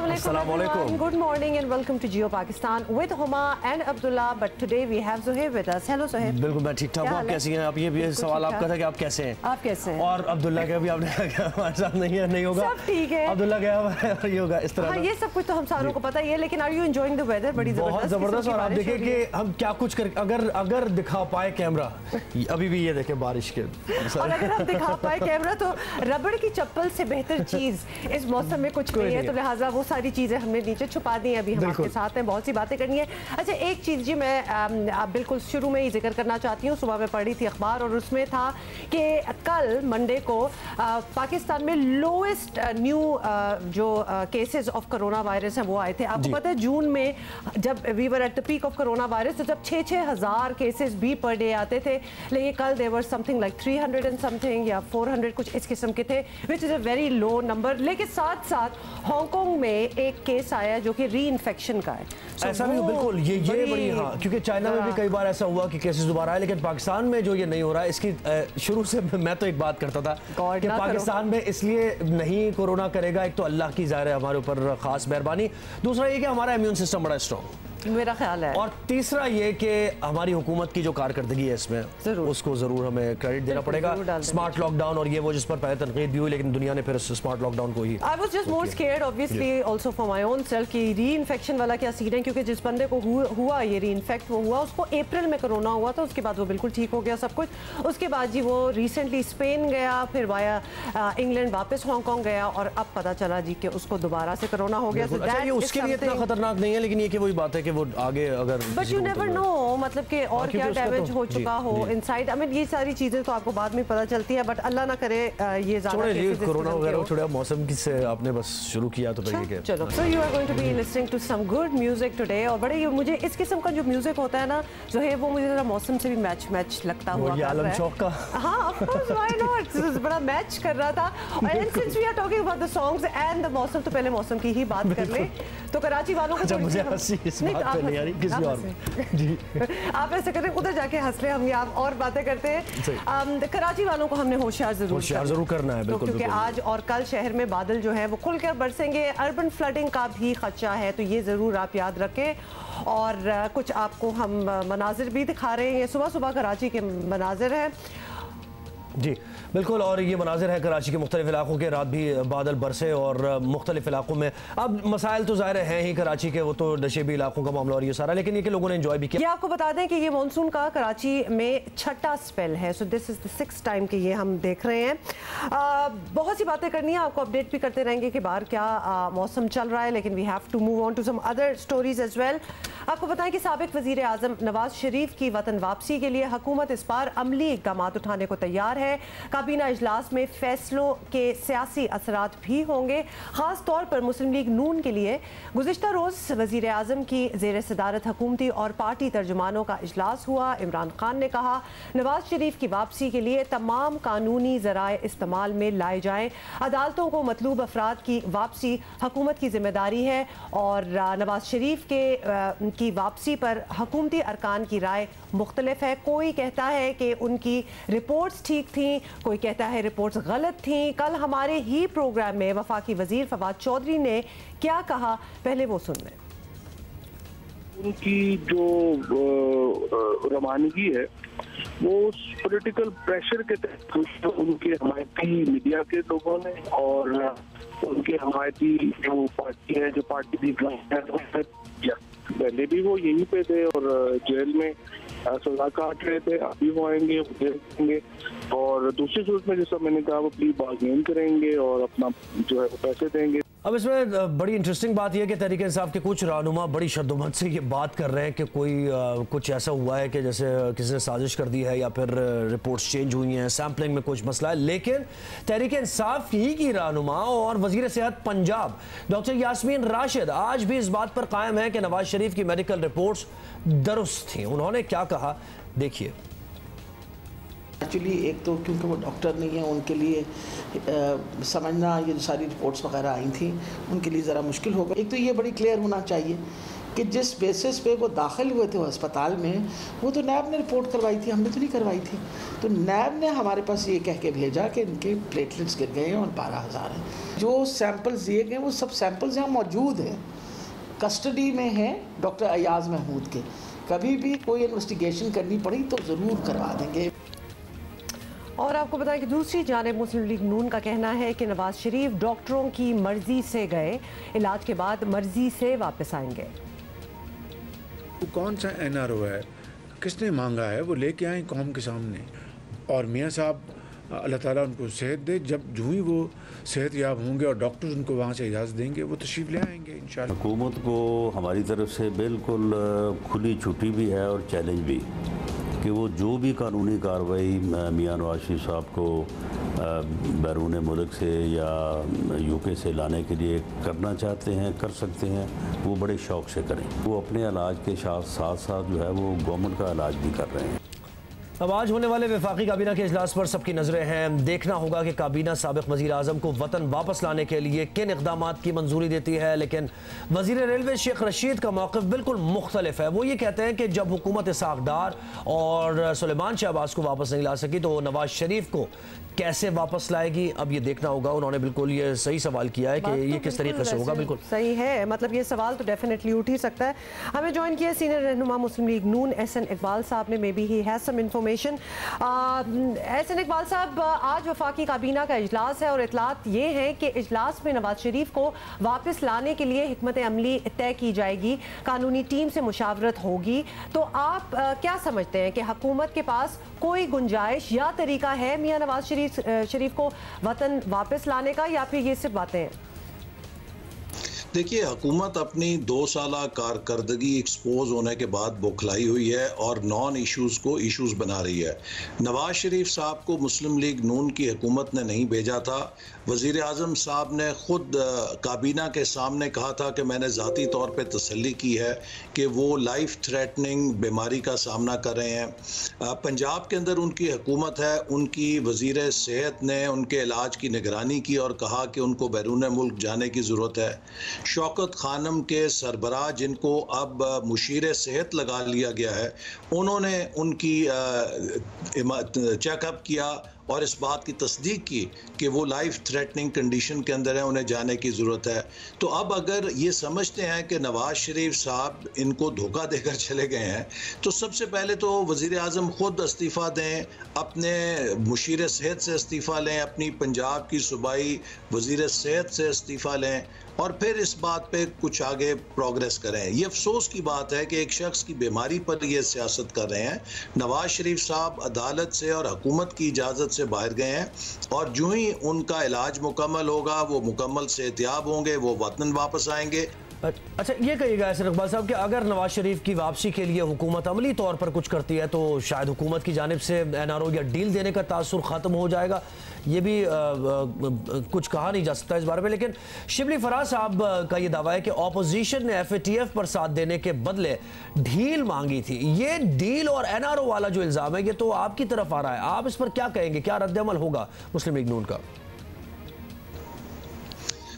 Assalamualaikum. Good morning and welcome to Jio Pakistan with Huma and Abdullah. But today we have Zohaib with us. Hello Zohaib. बिल्कुल मैं ठीक ठाक हूँ। आप कैसी हैं? आप ये सवाल आपका था कि आप कैसे हैं? आप कैसे हैं? और अब्दुल्ला का भी आपने हमारे साथ नहीं होगा। सब ठीक है। अब्दुल्ला गया हुआ ये होगा इस तरह। हाँ ये सब कुछ तो हम सारों को पता ही है, लेकिन are you enjoying the weather? बड़ी बहुत जबरदस्त। और आप देखिए कि हम क्या कुछ कर अगर दिखा पाए कैमरा, अभी भी ये देखे बारिश के, और अगर हम दिखा पाए कैमरा तो रबड़ की चप्पल से बेहतर चीज इस मौसम में कुछ नहीं है। तो लिहाजा वो सारी चीजें हमने नीचे छुपा दी हैं। अभी हम आपके साथ हैं, बहुत सी बातें करनी है। अच्छा एक चीज जी मैं बिल्कुल शुरू में ही जिक्र करना चाहती हूँ। सुबह में पढ़ी थी अखबार और उसमें था कि कल मंडे को पाकिस्तान में लोएस्ट न्यू जो केसेस ऑफ कोरोना वायरस है वो आए थे। आपको पता है जून में जब we were at the peak of corona virus तो जब 6,000 केसेस भी पर डे आते थे, लेकिन कल देवर समथिंग लाइक 300 एंड समथिंग या 400 कुछ इस किस्म के थे, which is a very low number. लेकिन साथ साथ हांगकांग में एक केस आया जो कि री इन्फेक्शन का है। ऐसा भी बिल्कुल ये बड़ी हाँ, क्योंकि चाइना में भी कई बार ऐसा हुआ कि केसेस दोबारा आए, लेकिन पाकिस्तान में जो ये नहीं हो रहा है इसकी शुरू से मैं तो एक बात करता था कि पाकिस्तान में इसलिए नहीं कोरोना करेगा, एक तो अल्लाह की ज़ाहिर है हमारे ऊपर खास मेहरबानी, दूसरा ये कि हमारा इम्यून सिस्टम बड़ा स्ट्रॉन्ग मेरा ख्याल है, और तीसरा ये कि हमारी हुकूमत की जो कारकर्दगी है इसमें उसको जरूर हमें क्रेडिट देना पड़ेगा। स्मार्ट लॉकडाउन और ये वो जिस पर पहले तनकीद भी हुई, लेकिन दुनिया ने फिर स्मार्ट लॉकडाउन को ही I was just more scared obviously also for my own self कि री इन्फेक्शन वाला क्या सीन है, क्योंकि जिस बंदे को हुआ ये री इन्फेक्ट वो हुआ, उसको अप्रैल में कोरोना हुआ था, उसके बाद वो बिल्कुल ठीक हो गया सब कुछ। उसके बाद जी वो रिसेंटली स्पेन गया, फिर वाया इंग्लैंड वापस हांगकांग गया और अब पता चला जी कि उसको दोबारा से कोरोना हो गया। ये उसके लिए इतना खतरनाक नहीं है, लेकिन ये कि वही बात है कि वो आगे बट यू नेवर नो, मतलब कि और क्या डैमेज हो चुका हो इनसाइड। आई मीन ये सारी चीजें तो आपको बाद में पता चलती है, बट अल्लाह ना करे ये ज़्यादा कोरोना वगैरह छोड़ा मौसम की से आपने बस शुरू किया तो फिर चलो। So you are going to be listening to some good music today. और बड़े मुझे इस किस्म का जो म्यूजिक होता है ना जो है वो मुझे जरा मौसम से भी मैच लगता हुआ आलम चौक का। हाँ ऑफ कोर्स व्हाई नॉट, बड़ा मैच कर रहा था। And since we are talking about the songs and the mausam, तो पहले मौसम की ही बात कर ले। तो कराची वालों को मुझे हंसी इस बात पे नहीं आ रही, किसी और जी आप ऐसे करें उधर जाके हंस ले, हम यहाँ और बातें करते हैं। कराची वालों को हमने होशियार जरूर करना है बिल्कुल, क्योंकि आज और कल शहर में बादल जो है वो खुलकर बरसेंगे। अर्बन फ्लडिंग का भी खदशा है, तो ये ज़रूर आप याद रखें। और कुछ आपको हम मनाजिर भी दिखा रहे हैं, ये सुबह सुबह कराची के मनाजिर हैं जी बिल्कुल। और ये मनाजिर है कराची के मुख्तलिफ इलाकों के, रात भी बादल बरसे और मुख्तलिफ इलाकों में अब मसाइल तो ज़ाहिर हैं ही कराची के, वो तो नशेबी इलाकों का मामला और ये सारा, लेकिन ये कि लोगों ने एंजॉय भी किया। ये आपको बता दें कि ये मानसून का कराची में छठा स्पेल है, so this is the 6th time कि ये हम देख रहे हैं। बहुत सी बातें करनी है, आपको अपडेट भी करते रहेंगे कि बाहर क्या मौसम चल रहा है, लेकिन we have to move on to some other stories as well. आपको बताएं कि साबिक वज़ीर आज़म नवाज शरीफ की वतन वापसी के लिए हुकूमत इस बार अमली इक़दाम उठाने को तैयार है। काबीना इजलास में फैसलों के सियासी असरात भी होंगे, खास तौर पर मुस्लिम लीग नून के लिए। गुज़िश्ता रोज़ वज़ीर आज़म की ज़ेर सदारत हुकूमती और पार्टी तर्जुमानों का इजलास हुआ। इमरान खान ने कहा नवाज शरीफ की वापसी के लिए तमाम कानूनी ज़राए इस्तेमाल में लाए जाएं, अदालतों को मतलूब अफराद की वापसी हुकूमत की जिम्मेदारी है। और नवाज शरीफ की वापसी पर हुकूमती अरकान की राय मुख्तलिफ है। कोई कहता है कि उनकी रिपोर्ट्स ठीक थी, कोई कहता है रिपोर्ट्स गलत थी। कल हमारे ही प्रोग्राम में वफाकी वजीर फवाद चौधरी ने क्या कहा, पहले वो सुन लें। उनकी जो रवानगी है वो पॉलिटिकल प्रेशर के तहत उनके हमायती मीडिया के लोगों ने और उनके हमायती जो पार्टी है, जो पार्टी भी पहले भी वो यहीं पे थे और जेल में सजा काट रहे थे, अभी वो आएंगे, वो जेल करेंगे और दूसरी सूरत में जैसा मैंने कहा वो प्ली बार्गेन करेंगे और अपना जो है वो पैसे देंगे। अब इसमें बड़ी इंटरेस्टिंग बात यह है कि तहरीक इंसाफ के कुछ रहनुमा बड़ी शद्दोमत से ये बात कर रहे हैं कि कोई कुछ ऐसा हुआ है कि जैसे किसी ने साजिश कर दी है या फिर रिपोर्ट्स चेंज हुई हैं, सैम्पलिंग में कुछ मसला है। लेकिन तहरीक इंसाफ ही की रहनुमा और वजीर सेहत पंजाब डॉक्टर यास्मीन राशिद आज भी इस बात पर कायम है कि नवाज शरीफ की मेडिकल रिपोर्ट्स दुरुस्त थी। उन्होंने क्या कहा देखिए। एक्चुअली एक तो क्योंकि वो डॉक्टर नहीं है, उनके लिए समझना ये जो सारी रिपोर्ट्स वगैरह आई थी उनके लिए ज़रा मुश्किल होगा। एक तो ये बड़ी क्लियर होना चाहिए कि जिस बेसिस पे वो दाखिल हुए थे अस्पताल में, वो तो नैब ने रिपोर्ट करवाई थी, हमने तो नहीं करवाई थी। तो नैब ने हमारे पास ये कह के भेजा कि इनके प्लेटलेट्स गिर गए हैं और 12,000 हैं। जो सैंपल्स दिए गए वो सब सैंपल्स यहाँ मौजूद हैं, कस्टडी में हैं डॉक्टर अयाज महमूद के। कभी भी कोई इन्वेस्टिगेशन करनी पड़ी तो ज़रूर करवा देंगे। और आपको बताएं कि दूसरी जानिब मुस्लिम लीग नून का कहना है कि नवाज शरीफ डॉक्टरों की मर्जी से गए, इलाज के बाद मर्जी से वापस आएंगे। कौन सा NRO है, किसने मांगा है, वो लेके आए कौम के सामने। और मियाँ साहब अल्लाह ताला उनको सेहत दे, जब जो ही वो सेहत याब होंगे और डॉक्टर उनको वहाँ से इजाज़त देंगे वो तशरीफ़ ले आएंगे इंशाल्लाह। हुकूमत को हमारी तरफ से बिल्कुल खुली छुट्टी भी है और चैलेंज भी कि वो जो भी कानूनी कार्रवाई मियाँ नवाज शरीफ साहब को बैरून मुल्क से या UK से लाने के लिए करना चाहते हैं, कर सकते हैं, वो बड़े शौक़ से करें। वो अपने इलाज के साथ साथ जो है वो गवर्नमेंट का इलाज भी कर रहे हैं। अब आज होने वाले वफाकी काबीना के इजलास पर सबकी नजरें हैं। देखना होगा कि काबीना साबिक वज़ीर आज़म को वतन वापस लाने के लिए किन इक़दामात की मंजूरी देती है। लेकिन वज़ीर रेलवे शेख रशीद का मौक़िफ़ बिल्कुल मुख्तलिफ है। वो ये कहते हैं कि जब हुकूमत इसहाक़ डार और सुलेमान शहबाज को वापस नहीं ला सकी तो नवाज शरीफ को कैसे वापस लाएगी, अब ये देखना होगा। उन्होंने बिल्कुल ये सही सवाल किया है कि ये किस तरीके से होगा। बिल्कुल सही है, मतलब ये सवाल तो डेफिनेटली उठ ही सकता है। हमें ज्वाइन किया सीनियर रहनुमा मुस्लिम लीग नून SN इकबाल साहब ने। May be he has some information. SN Iqbal sahab, आज वफाकी काबीना का इजलास है और इतलात ये है कि इजलास में नवाज शरीफ को वापस लाने के लिए हिकमत अमली तय की जाएगी, कानूनी टीम से मुशावरत होगी। तो आप क्या समझते हैं कि हुकूमत के पास कोई गुंजाइश या तरीका है मियाँ नवाज शरीफ को वतन वापस लाने का, या फिर ये सिर्फ बातें हैं? देखिए, हुकूमत अपनी 2 साला कारकर्दगी एक्सपोज होने के बाद बौखलाई हुई है और नॉन इश्यूज़ को इश्यूज़ बना रही है। नवाज शरीफ साहब को मुस्लिम लीग नून की हुकूमत ने नहीं भेजा था। वज़ीर आज़म साहब ने ख़ुद काबीना के सामने कहा था कि मैंने ज़ाती तौर पे तसल्ली की है कि वो लाइफ थ्रेटनिंग बीमारी का सामना कर रहे हैं। पंजाब के अंदर उनकी हुकूमत है, उनकी वज़ीर सेहत ने उनके इलाज की निगरानी की और कहा कि उनको बैरून मुल्क जाने की ज़रूरत है। शौकत खानम के सरबराह, जिनको अब मुशीर सेहत लगा लिया गया है, उन्होंने उनकी चेकअप किया और इस बात की तस्दीक की कि वो लाइफ थ्रेटनिंग कंडीशन के अंदर है, उन्हें जाने की ज़रूरत है। तो अब अगर ये समझते हैं कि नवाज शरीफ साहब इनको धोखा देकर चले गए हैं, तो सबसे पहले तो वज़ीर आज़म ख़ुद इस्तीफ़ा दें, अपने मुशीर सेहत से इस्तीफ़ा लें, अपनी पंजाब की सूबाई वज़ीर सेहत से इस्तीफ़ा लें और फिर इस बात पे कुछ आगे प्रोग्रेस करें। ये अफसोस की बात है कि एक शख्स की बीमारी पर ये सियासत कर रहे हैं। नवाज शरीफ साहब अदालत से और हुकूमत की इजाज़त से बाहर गए हैं और जो ही उनका इलाज मुकम्मल होगा, वो मुकम्मल सेहतियाब होंगे, वो वतन वापस आएंगे। अच्छा, ये कहिएगा SN इकबाल साहब कि अगर नवाज शरीफ की वापसी के लिए हुकूमत अमली तौर पर कुछ करती है तो शायद हुकूमत की जानिब से NRO या डील देने का तासुर ख़त्म हो जाएगा। ये भी कुछ कहा नहीं जा सकता इस बारे में। लेकिन शिबली फराज साहब का ये दावा है कि अपोजिशन ने FATF पर साथ देने के बदले ढील मांगी थी। ये डील और NRO वाला जो इल्ज़ाम है ये तो आपकी तरफ आ रहा है, आप इस पर क्या कहेंगे, क्या रद्द-ए-अमल होगा मुस्लिम लीग नून का?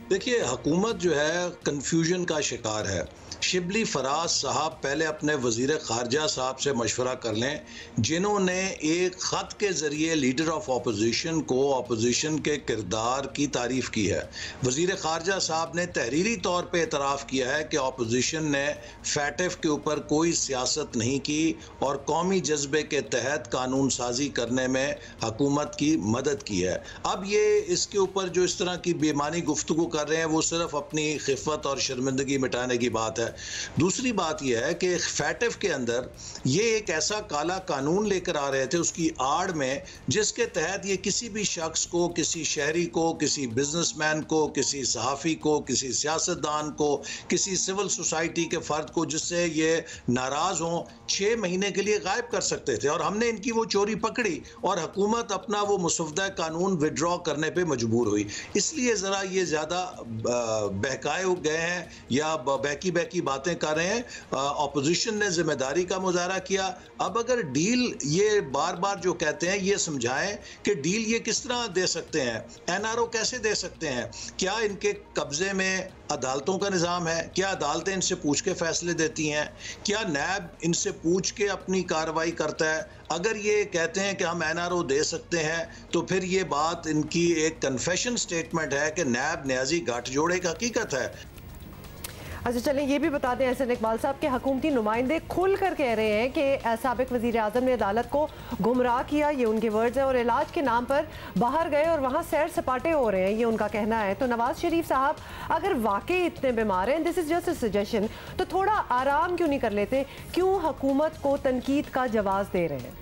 देखिए, हुकूमत जो है कन्फ्यूजन का शिकार है। शिबली फराज साहब पहले अपने वज़ीर ख़ारजा साहब से मशवरा कर लें, जिन्होंने एक ख़त के ज़रिए लीडर ऑफ अपोजिशन को अपोजिशन के किरदार की तारीफ़ की है। वज़ीर ख़ारजा साहब ने तहरीरी तौर पर एतराफ़ किया है कि अपोजिशन ने FATF के ऊपर कोई सियासत नहीं की और कौमी जज्बे के तहत कानून साजी करने में हुकूमत की मदद की है। अब ये इसके ऊपर जो इस तरह की बेमानी गुफ्तगू कर रहे हैं, वो सिर्फ अपनी खिफ़त और शर्मिंदगी मिटाने की बात है। दूसरी बात यह है कि FATF के अंदर ये एक ऐसा काला कानून लेकर आ रहे थे उसकी आड़ में, जिसके तहत ये किसी भी शख्स को, किसी शहरी को, किसी बिजनेसमैन को, किसी सहाफ़ी को, किसी सियासतदान को, किसी सिविल सोसाइटी के फ़र्द को जिससे ये नाराज़ हों, 6 महीने के लिए गायब कर सकते थे। और हमने इनकी वो चोरी पकड़ी और हुकूमत अपना वो मुसवदा कानून विड्रॉ करने पर मजबूर हुई। इसलिए ज़रा ये ज़्यादा बहकाए गए हैं या बहकी बातें कर रहे हैं, अपोजिशन ने जिम्मेदारी का मुजाहरा किया। अब अगर डील ये बार बार जो कहते हैं ये समझाएं कि डील ये किस तरह दे सकते हैं, एनआरओ कैसे दे सकते हैं, क्या इनके कब्जे में अदालतों का निज़ाम है, क्या अदालतें इनसे पूछ के फैसले देती हैं, क्या नैब इनसे पूछ के अपनी कार्रवाई करता है। अगर ये कहते हैं कि हम एनआरओ दे सकते हैं तो फिर ये बात इनकी एक कन्फेशन स्टेटमेंट है कि नैब न्याजी गठजोड़ एक हकीकत है। अच्छा चलें ये भी बता दें एहसन इकबाल साहब के हुकूमती नुमाइंदे खुल कर कह रहे हैं कि साबिक वज़ीर आज़म ने अदालत को गुमराह किया, ये उनके वर्ड्स हैं, और इलाज के नाम पर बाहर गए और वहाँ सैर सपाटे हो रहे हैं, ये उनका कहना है। तो नवाज शरीफ साहब अगर वाकई इतने बीमार हैं, this is just a suggestion, तो थोड़ा आराम क्यों नहीं कर लेते, क्यों हुकूमत को तनकीद का जवाब दे रहे हैं?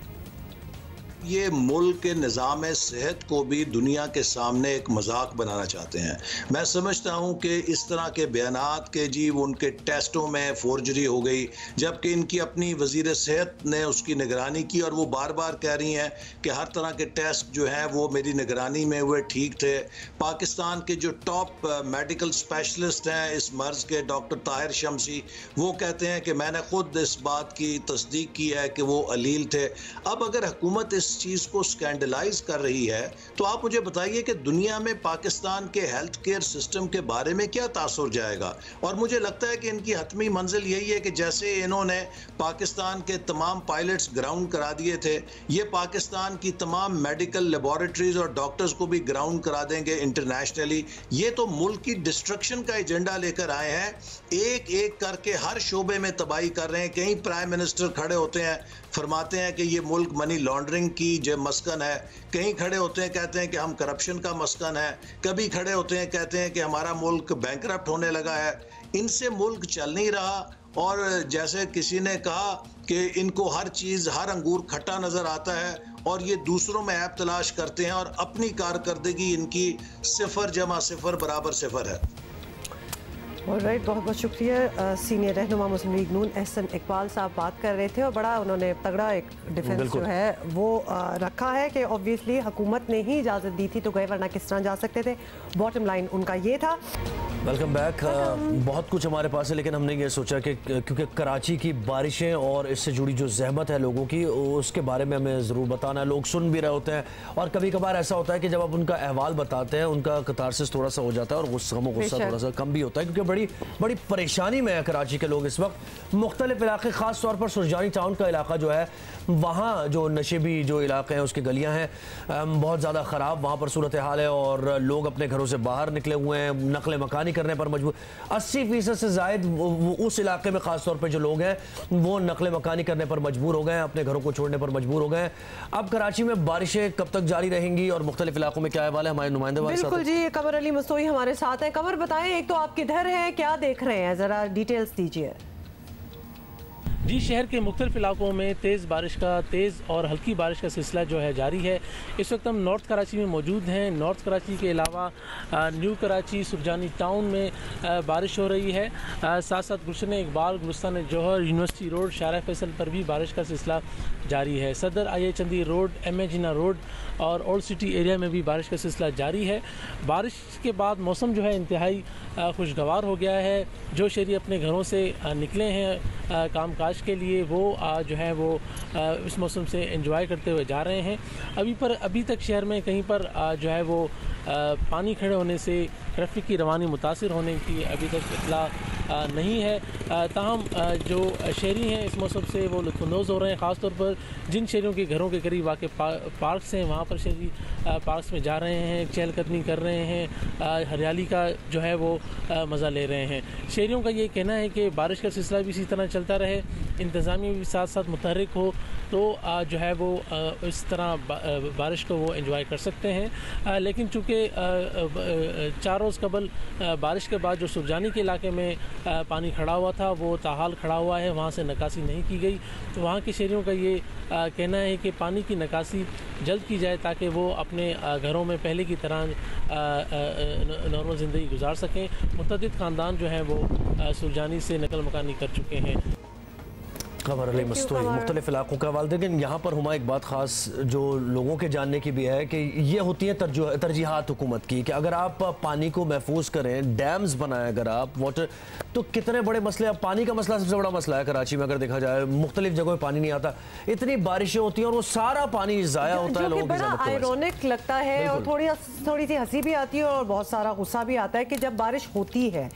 ये मुल्क के निज़ाम सेहत को भी दुनिया के सामने एक मजाक बनाना चाहते हैं। मैं समझता हूँ कि इस तरह के बयानात के जी उनके टेस्टों में फोर्जरी हो गई, जबकि इनकी अपनी वज़ीर सेहत ने उसकी निगरानी की और वो बार बार कह रही हैं कि हर तरह के टेस्ट जो हैं वो मेरी निगरानी में हुए, ठीक थे। पाकिस्तान के जो टॉप मेडिकल स्पेशलिस्ट हैं इस मर्ज़ के, डॉक्टर ताहिर शमसी, वो कहते हैं कि मैंने ख़ुद इस बात की तस्दीक की है कि वो अलील थे। अब अगर हुकूमत इस चीज़ को स्कैंडलाइज कर रही है तो आप मुझे बताइए कि दुनिया में पाकिस्तान के हेल्थ केयर सिस्टम के बारे में क्या तासुर जाएगा। और मुझे लगता है कि इनकी हतमी मंजिल यही है कि जैसे इन्होंने पाकिस्तान के तमाम पायलट्स ग्राउंड करा दिए थे, ये पाकिस्तान की तमाम मेडिकल लेबॉरेटरीज और डॉक्टर्स को भी ग्राउंड करा देंगे इंटरनेशनली। ये तो मुल्क की डिस्ट्रक्शन का एजेंडा लेकर आए हैं, एक एक करके हर शोबे में तबाही कर रहे हैं। कहीं प्राइम मिनिस्टर खड़े होते हैं, फरमाते हैं कि ये मुल्क मनी लॉन्ड्रिंग की जो मस्कन है, कहीं खड़े होते हैं कहते हैं कि हम करप्शन का मस्कन है, कभी खड़े होते हैं कहते हैं कि हमारा मुल्क बैंकरप्ट होने लगा है। इनसे मुल्क चल नहीं रहा। और जैसे किसी ने कहा कि इनको हर चीज़, हर अंगूर खट्टा नज़र आता है और ये दूसरों में ऐप तलाश करते हैं और अपनी कारकर्दगी इनकी 0 + 0 = 0 है। ऑलराइट, बहुत बहुत शुक्रिया। सीनियर रहनुमा मुस्लिम लीग नून एहसन इकबाल साहब बात कर रहे थे और बड़ा उन्होंने तगड़ा एक डिफेंस जो है वो रखा है कि ऑब्वियसली हुकूमत ने ही इजाज़त दी थी तो गए, वरना किस तरह जा सकते थे। बॉटम लाइन उनका ये था। Welcome back. बहुत कुछ हमारे पास है, लेकिन हमने ये सोचा कि क्योंकि कराची की बारिशें और इससे जुड़ी जो जहमत है लोगों की, उसके बारे में हमें ज़रूर बताना है। लोग सुन भी रहे होते हैं और कभी कभार ऐसा होता है कि जब आप उनका अहवाल बताते हैं उनका कतारसिस थोड़ा सा हो जाता है और गुस्सा थोड़ा सा कम भी होता है, क्योंकि बड़ी परेशानी में है कराची के लोग इस वक्त। मुख्तलिफ इलाके, ख़ास तौर पर सुरजानी टाउन का इलाका जो है, वहाँ जो नशेबी जो इलाके हैं उसकी गलियाँ हैं बहुत ज़्यादा ख़राब, वहाँ पर सूरत हाल है और लोग अपने घरों से बाहर निकले हुए हैं, नकल मकानी करने पर मजबूर। 80% से ज़ायद उस इलाके में ख़ास तौर पर जो लोग हैं वो नकल मकानी करने पर मजबूर हो गए हैं, अपने घरों को छोड़ने पर मजबूर हो गए हैं। अब कराची में बारिशें कब तक जारी रहेंगी और मुख्तलिफ इलाकों में क्या अहवाल है, हमारे नुमाइंदे बिल्कुल जी, कमर अली मस्तोई हमारे साथ हैं। कमर बताएं, एक तो आप किधर हैं, क्या देख रहे हैं, ज़रा डिटेल्स दीजिए। जी, शहर के मुख्तलिफ इलाकों में तेज़ और हल्की बारिश का सिलसिला जो है जारी है। इस वक्त हम नॉर्थ कराची में मौजूद हैं। नॉर्थ कराची के अलावा न्यू कराची, सुरजानी टाउन में बारिश हो रही है। साथ साथ गुलशन इकबाल, गुलिस्तान जौहर, यूनिवर्सिटी रोड, शारा फैसल पर भी बारिश का सिलसिला जारी है। सदर IA चंदी रोड, MA जिन्ना रोड और ओल्ड सिटी एरिया में भी बारिश का सिलसिला जारी है। बारिश के बाद मौसम जो है इंतहाई खुशगवार हो गया है। जो शहरी अपने घरों से निकले हैं काम काज के लिए, वो जो है वो इस मौसम से एंजॉय करते हुए जा रहे हैं। अभी तक शहर में कहीं पर जो है वो पानी खड़े होने से ट्रैफिक की रवानी मुतासिर होने की अभी तक इत्तला नहीं है। ताहम जो शहरी हैं इस मौसम से वो लुत्फ़अंदोज़ हो रहे हैं। ख़ास तौर पर जिन शहरियों के घरों के करीब वाक़ पार्क्स हैं, वहाँ पर शहरी पार्क्स में जा रहे हैं, चहलकदमी कर रहे हैं, हरियाली का जो है वो मज़ा ले रहे हैं। शहरियों का ये कहना है कि बारिश का सिलसिला भी इसी तरह चलता रहे, इंतज़ामिया भी साथ साथ मुतहरिक हो तो जो है वो इस तरह बारिश को वो एंजॉय कर सकते हैं। लेकिन चूँकि 4 रोज़ कबल बारिश के बाद जो सुरजानी के इलाके में पानी खड़ा हुआ था वो ताहाल खड़ा हुआ है, वहाँ से निकासी नहीं की गई। तो वहाँ के शहरियों का ये कहना है कि पानी की निकासी जल्द की जाए ताकि वो अपने घरों में पहले की तरह नॉर्मल ज़िंदगी गुजार सकें। मुतअद्दिद ख़ानदान जो हैं वो सुरजानी से नकल मकानी कर चुके हैं। खबर अली मस्तूरी मुख्तलिफ इलाकों का हवाला। लेकिन यहाँ पर हुमा एक बात ख़ास जो लोगों के जानने की भी है कि ये होती है तरजीहात हुकूमत की कि अगर आप पानी को महफूज करें, डैम्स बनाएं, अगर आप वाटर, तो कितने बड़े मसले। अब पानी का मसला सबसे बड़ा मसला है कराची में, अगर देखा जाए मुख्तलिफ जगहों पर पानी नहीं आता, इतनी बारिशें होती हैं और वो सारा पानी ज़ाया होता है लोगों की। आयरॉनिक लगता है और थोड़ी सी हंसी भी आती है और बहुत सारा गुस्सा भी आता है कि जब बारिश होती है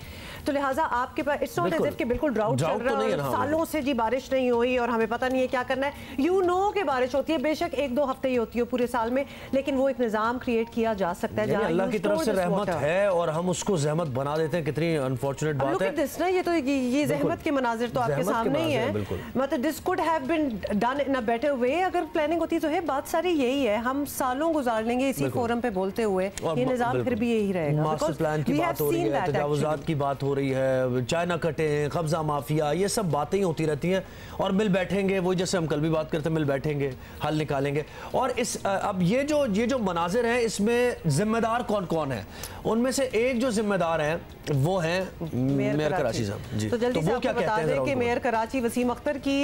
तो लिहाजा आपके पास इट्स नॉट एज इफ कि बिल्कुल ड्राउट चल रहा है, सालों से जी बारिश नहीं हुई और हमें पता नहीं है क्या करना है। यू नो कि बारिश होती है, बेशक 1-2 हफ्ते ही होती है पूरे साल में, लेकिन वो एक निजाम क्रिएट किया जा सकता है। अल्लाह की तरफ से रहमत है और हम उसको जहमत बना देते हैं। कितनी अनफॉर्चुनेट बात है। दिस ना, ये तो ये जहमत के मनाजिर तो आपके सामने ही है। मतलब this could have been done in a better way. अगर प्लानिंग होती तो है। बात सारी यही है, हम सालों गुजार लेंगे इसी फोरम पे बोलते हुए, ये निजाम फिर भी यही रहेगा। मास्टर प्लान की बात हो रही है, तजावुजात की बात हो रही है, चाइना कटे, कब्जा माफिया, ये सब बातें ही होती रहती हैं और मिल बैठेंगे, वही जैसे हम कल भी बात करते हैं, मिल बैठेंगे, हल निकालेंगे। और इस अब ये जो मनाजिर है, इसमें जिम्मेदार कौन कौन है? उनमें से एक जो जिम्मेदार है वो है मेयर कराची साहब जी। तो जल्दी से आपको बता दें कि मेयर कराची वसीम अख्तर की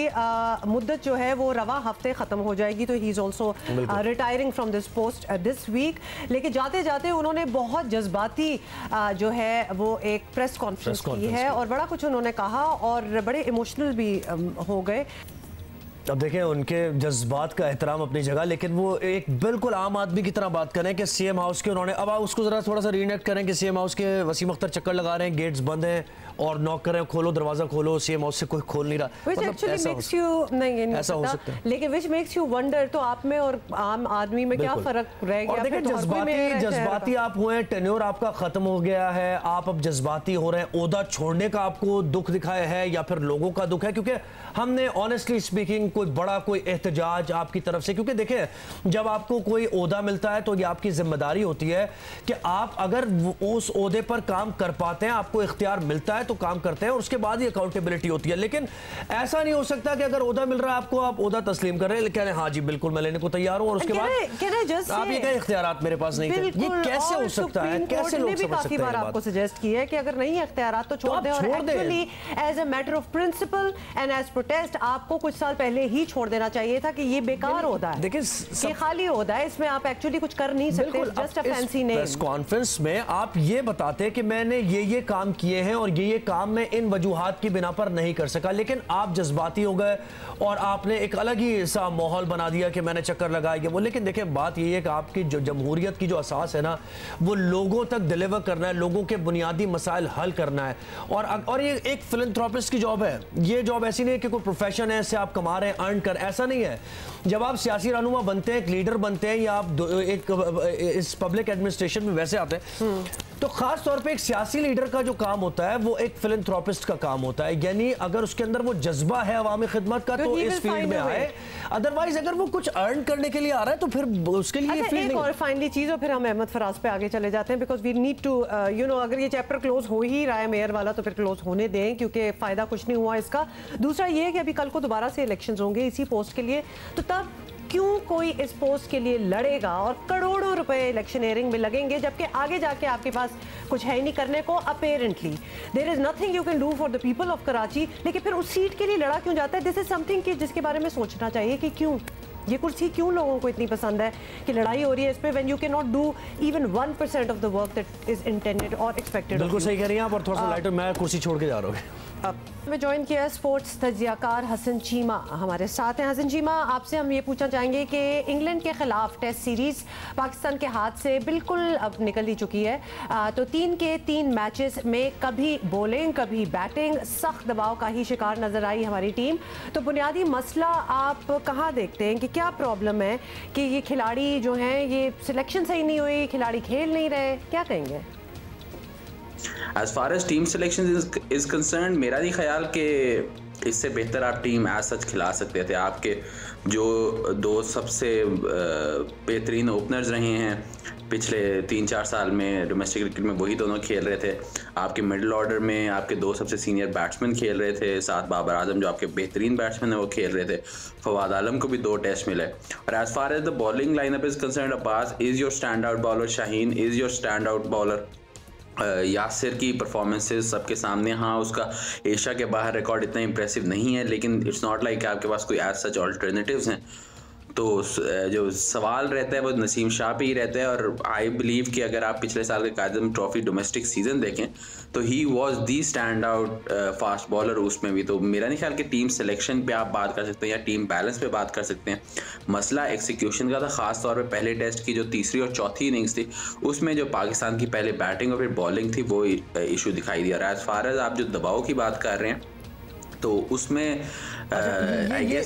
मुद्दत जो है वो रवा हफ्ते खत्म हो जाएगी, तो he is also retiring from this post this week. लेकिन जाते जाते उन्होंने बहुत जज्बाती जो है वो एक प्रेस कॉन्फ्रेंस की है और बड़ा कुछ उन्होंने कहा और बड़े इमोशनल भी हो गए। अब देखें, उनके जज्बात का एहतराम अपनी जगह, लेकिन वो एक बिल्कुल आम आदमी की तरह बात करें कि सीएम हाउस के उन्होंने, अब आप उसको ज़रा थोड़ा सा रीनेक्ट करें कि सीएम हाउस के वसीम अख्तर चक्कर लगा रहे हैं, गेट्स बंद हैं और नॉक कर रहे हैं, खोलो दरवाज़ा खोलो, सीएम हाउस से कोई खोल नहीं रहा। ऐसा हो सकता है, लेकिन विच मेक्स यू वंडर, तो आप में और आम आदमी में क्या फ़र्क रह गया? देखिए, जज्बाती आप हुए, टेन्योर आपका ख़त्म हो गया है, आप अब जज्बाती हो रहे हैं, ओहदा छोड़ने का आपको दुख दिखाया है या फिर लोगों का दुख है? क्योंकि हमने ऑनेस्टली स्पीकिंग कोई एहतजाज आपकी तरफ से, क्योंकि देखें जब आपको कोई ओहदा मिलता है तो ये आपकी जिम्मेदारी होती है कि आप अगर उस ओहदे पर काम कर पाते हैं, आपको इख्तियार मिलता है तो काम करते हैं और उसके बाद ही अकाउंटेबिलिटी होती है। लेकिन ऐसा नहीं हो सकता कि अगर ओहदा मिल रहा है आपको, आप ओहदा तस्लीम कर रहे हैं, कह रहे हैं हाँ जी बिल्कुल मैं लेने को तैयार हूं, और उसके बाद आप ये कहे इख्तियारात मेरे पास नहीं थे। ये कैसे हो सकता है? कैसे लोग समझ सकते हैं? आपको सजेस्ट किया है कि अगर नहीं है इख्तियारात तो छोड़ दें, और actually as a matter of principle and as protest आपको कुछ साल पहले ही छोड़ देना चाहिए था कि ये बेकार होता है, देखिए ये खाली होता है, इसमें आप एक्चुअली कुछ कर नहीं सकते, just a fancy name. Press conference में आप ये बताते कि मैंने ये काम किए हैं और ये काम मैं इन वजूहात की बिना पर नहीं कर सका, लेकिन आप जज्बाती हो गए और आपने एक अलग ही सा माहौल बना दिया कि मैंने चक्कर लगाया वो। लेकिन देखिए बात ये है कि आपकी जो जमहूरियत की जो असास है ना, वो लोगों तक डिलीवर करना है, लोगों के बुनियादी मसाइल हल करना है। और ये एक फिलैंथ्रोपिस्ट की जॉब है, ये जॉब ऐसी नहीं है कि कोई प्रोफेशन है, इससे आप कमा रहे हैं, अर्न कर, ऐसा नहीं है। जब आप सियासी रहनुमा बनते हैं, एक लीडर बनते हैं, या आप एक इस पब्लिक एडमिनिस्ट्रेशन में वैसे आते हैं, तो खास तौर पे एक सियासी लीडर का जो काम होता है वो एक फिलैंथ्रोपिस्ट का काम होता है। यानी अगर उसके अंदर वो जज्बा है अवामी खिदमत का तो इस फील्ड में आए, अदरवाइज अगर वो कुछ अर्न करने के लिए आ रहा है तो फिर उसके लिए फील्ड नहीं। और फाइनली चीज, और फिर हम अहमद फराज पे आगे चले जाते हैं, बिकॉज वी नीड टू अगर ये चैप्टर क्लोज हो ही रहा है मेयर वाला तो फिर क्लोज होने दें, क्योंकि फायदा कुछ नहीं हुआ इसका। दूसरा ये है कि अभी कल को दोबारा से इलेक्शंस होंगे इसी पोस्ट के लिए, तो तब क्यों कोई इस पोस्ट के लिए लड़ेगा और करोड़ों रुपए इलेक्शनियरिंग में लगेंगे, जबकि आगे जाके आपके पास कुछ है ही नहीं करने को। Apparently there is nothing you can do for the people of Karachi, लेकिन फिर उस सीट के लिए लड़ा क्यों जाता है? दिस इज समथिंग कि जिसके बारे में सोचना चाहिए कि क्यों ये कुर्सी क्यों लोगों को इतनी पसंद है कि लड़ाई हो रही है इस पे, when you can not do even 1% of the work that is intended और एक्सपेक्टेड। बिल्कुल सही कह रही हैं आप, और थोड़ा सा लाइटर, मैं कुर्सी छोड़ के जा रहा हूँ। मैं ज्वाइन किया स्पोर्ट्स तज्जियाकार हसन चीमा हमारे साथ हैं। हसन चीमा, आपसे हम ये पूछना चाहेंगे कि इंग्लैंड के खिलाफ टेस्ट सीरीज पाकिस्तान के हाथ से बिल्कुल अब निकल ही चुकी है, तो 3 के 3 मैचेस में कभी बॉलिंग कभी बैटिंग, सख्त दबाव का ही शिकार नजर आई हमारी टीम। तो बुनियादी मसला आप कहाँ देखते हैं कि क्या प्रॉब्लम है कि ये खिलाड़ी जो हैं ये सिलेक्शन सही नहीं हुई, खिलाड़ी खेल नहीं रहे, क्या कहेंगे? As far as team selection is concern, मेरा नहीं ख्याल कि इससे बेहतर आप टीम एज सच खिला सकते थे। आपके जो 2 सबसे बेहतरीन ओपनर्स रहे हैं पिछले 3-4 साल में डोमेस्टिक क्रिकेट में, वही दोनों खेल रहे थे। आपके मिडिल ऑर्डर में आपके 2 सबसे सीनियर बैट्समैन खेल रहे थे, साथ बाबर आजम जो आपके बेहतरीन बैट्समैन है वो खेल रहे थे। फवाद आलम को भी 2 टेस्ट मिले। और as far as the bowling lineup is concern, Abbas is your stand out bowler, Shaheen is your stand out bowler? Yasir की परफॉर्मेंसेस सबके सामने, हाँ उसका एशिया के बाहर रिकॉर्ड इतना इंप्रेसिव नहीं है, लेकिन इट्स नॉट लाइक आपके पास कोई एज सच ऑल्टरनेटिव्स हैं। तो जो सवाल रहता है वो नसीम शाह पे ही रहता है। और आई बिलीव कि अगर आप पिछले साल के कायदम ट्रॉफी डोमेस्टिक सीज़न देखें तो he was the stand out fast bowler उसमें भी। तो मेरा नहीं ख्याल कि टीम सिलेक्शन पे आप बात कर सकते हैं या टीम बैलेंस पे बात कर सकते हैं, मसला एक्सिक्यूशन का था। ख़ास तौर पे पहले टेस्ट की जो तीसरी और चौथी इनिंग्स थी उसमें जो पाकिस्तान की पहले बैटिंग और फिर बॉलिंग थी वो इशू दिखाई दिया। और एज़ फार एज आप जो दबाव की बात कर रहे हैं तो उसमें ये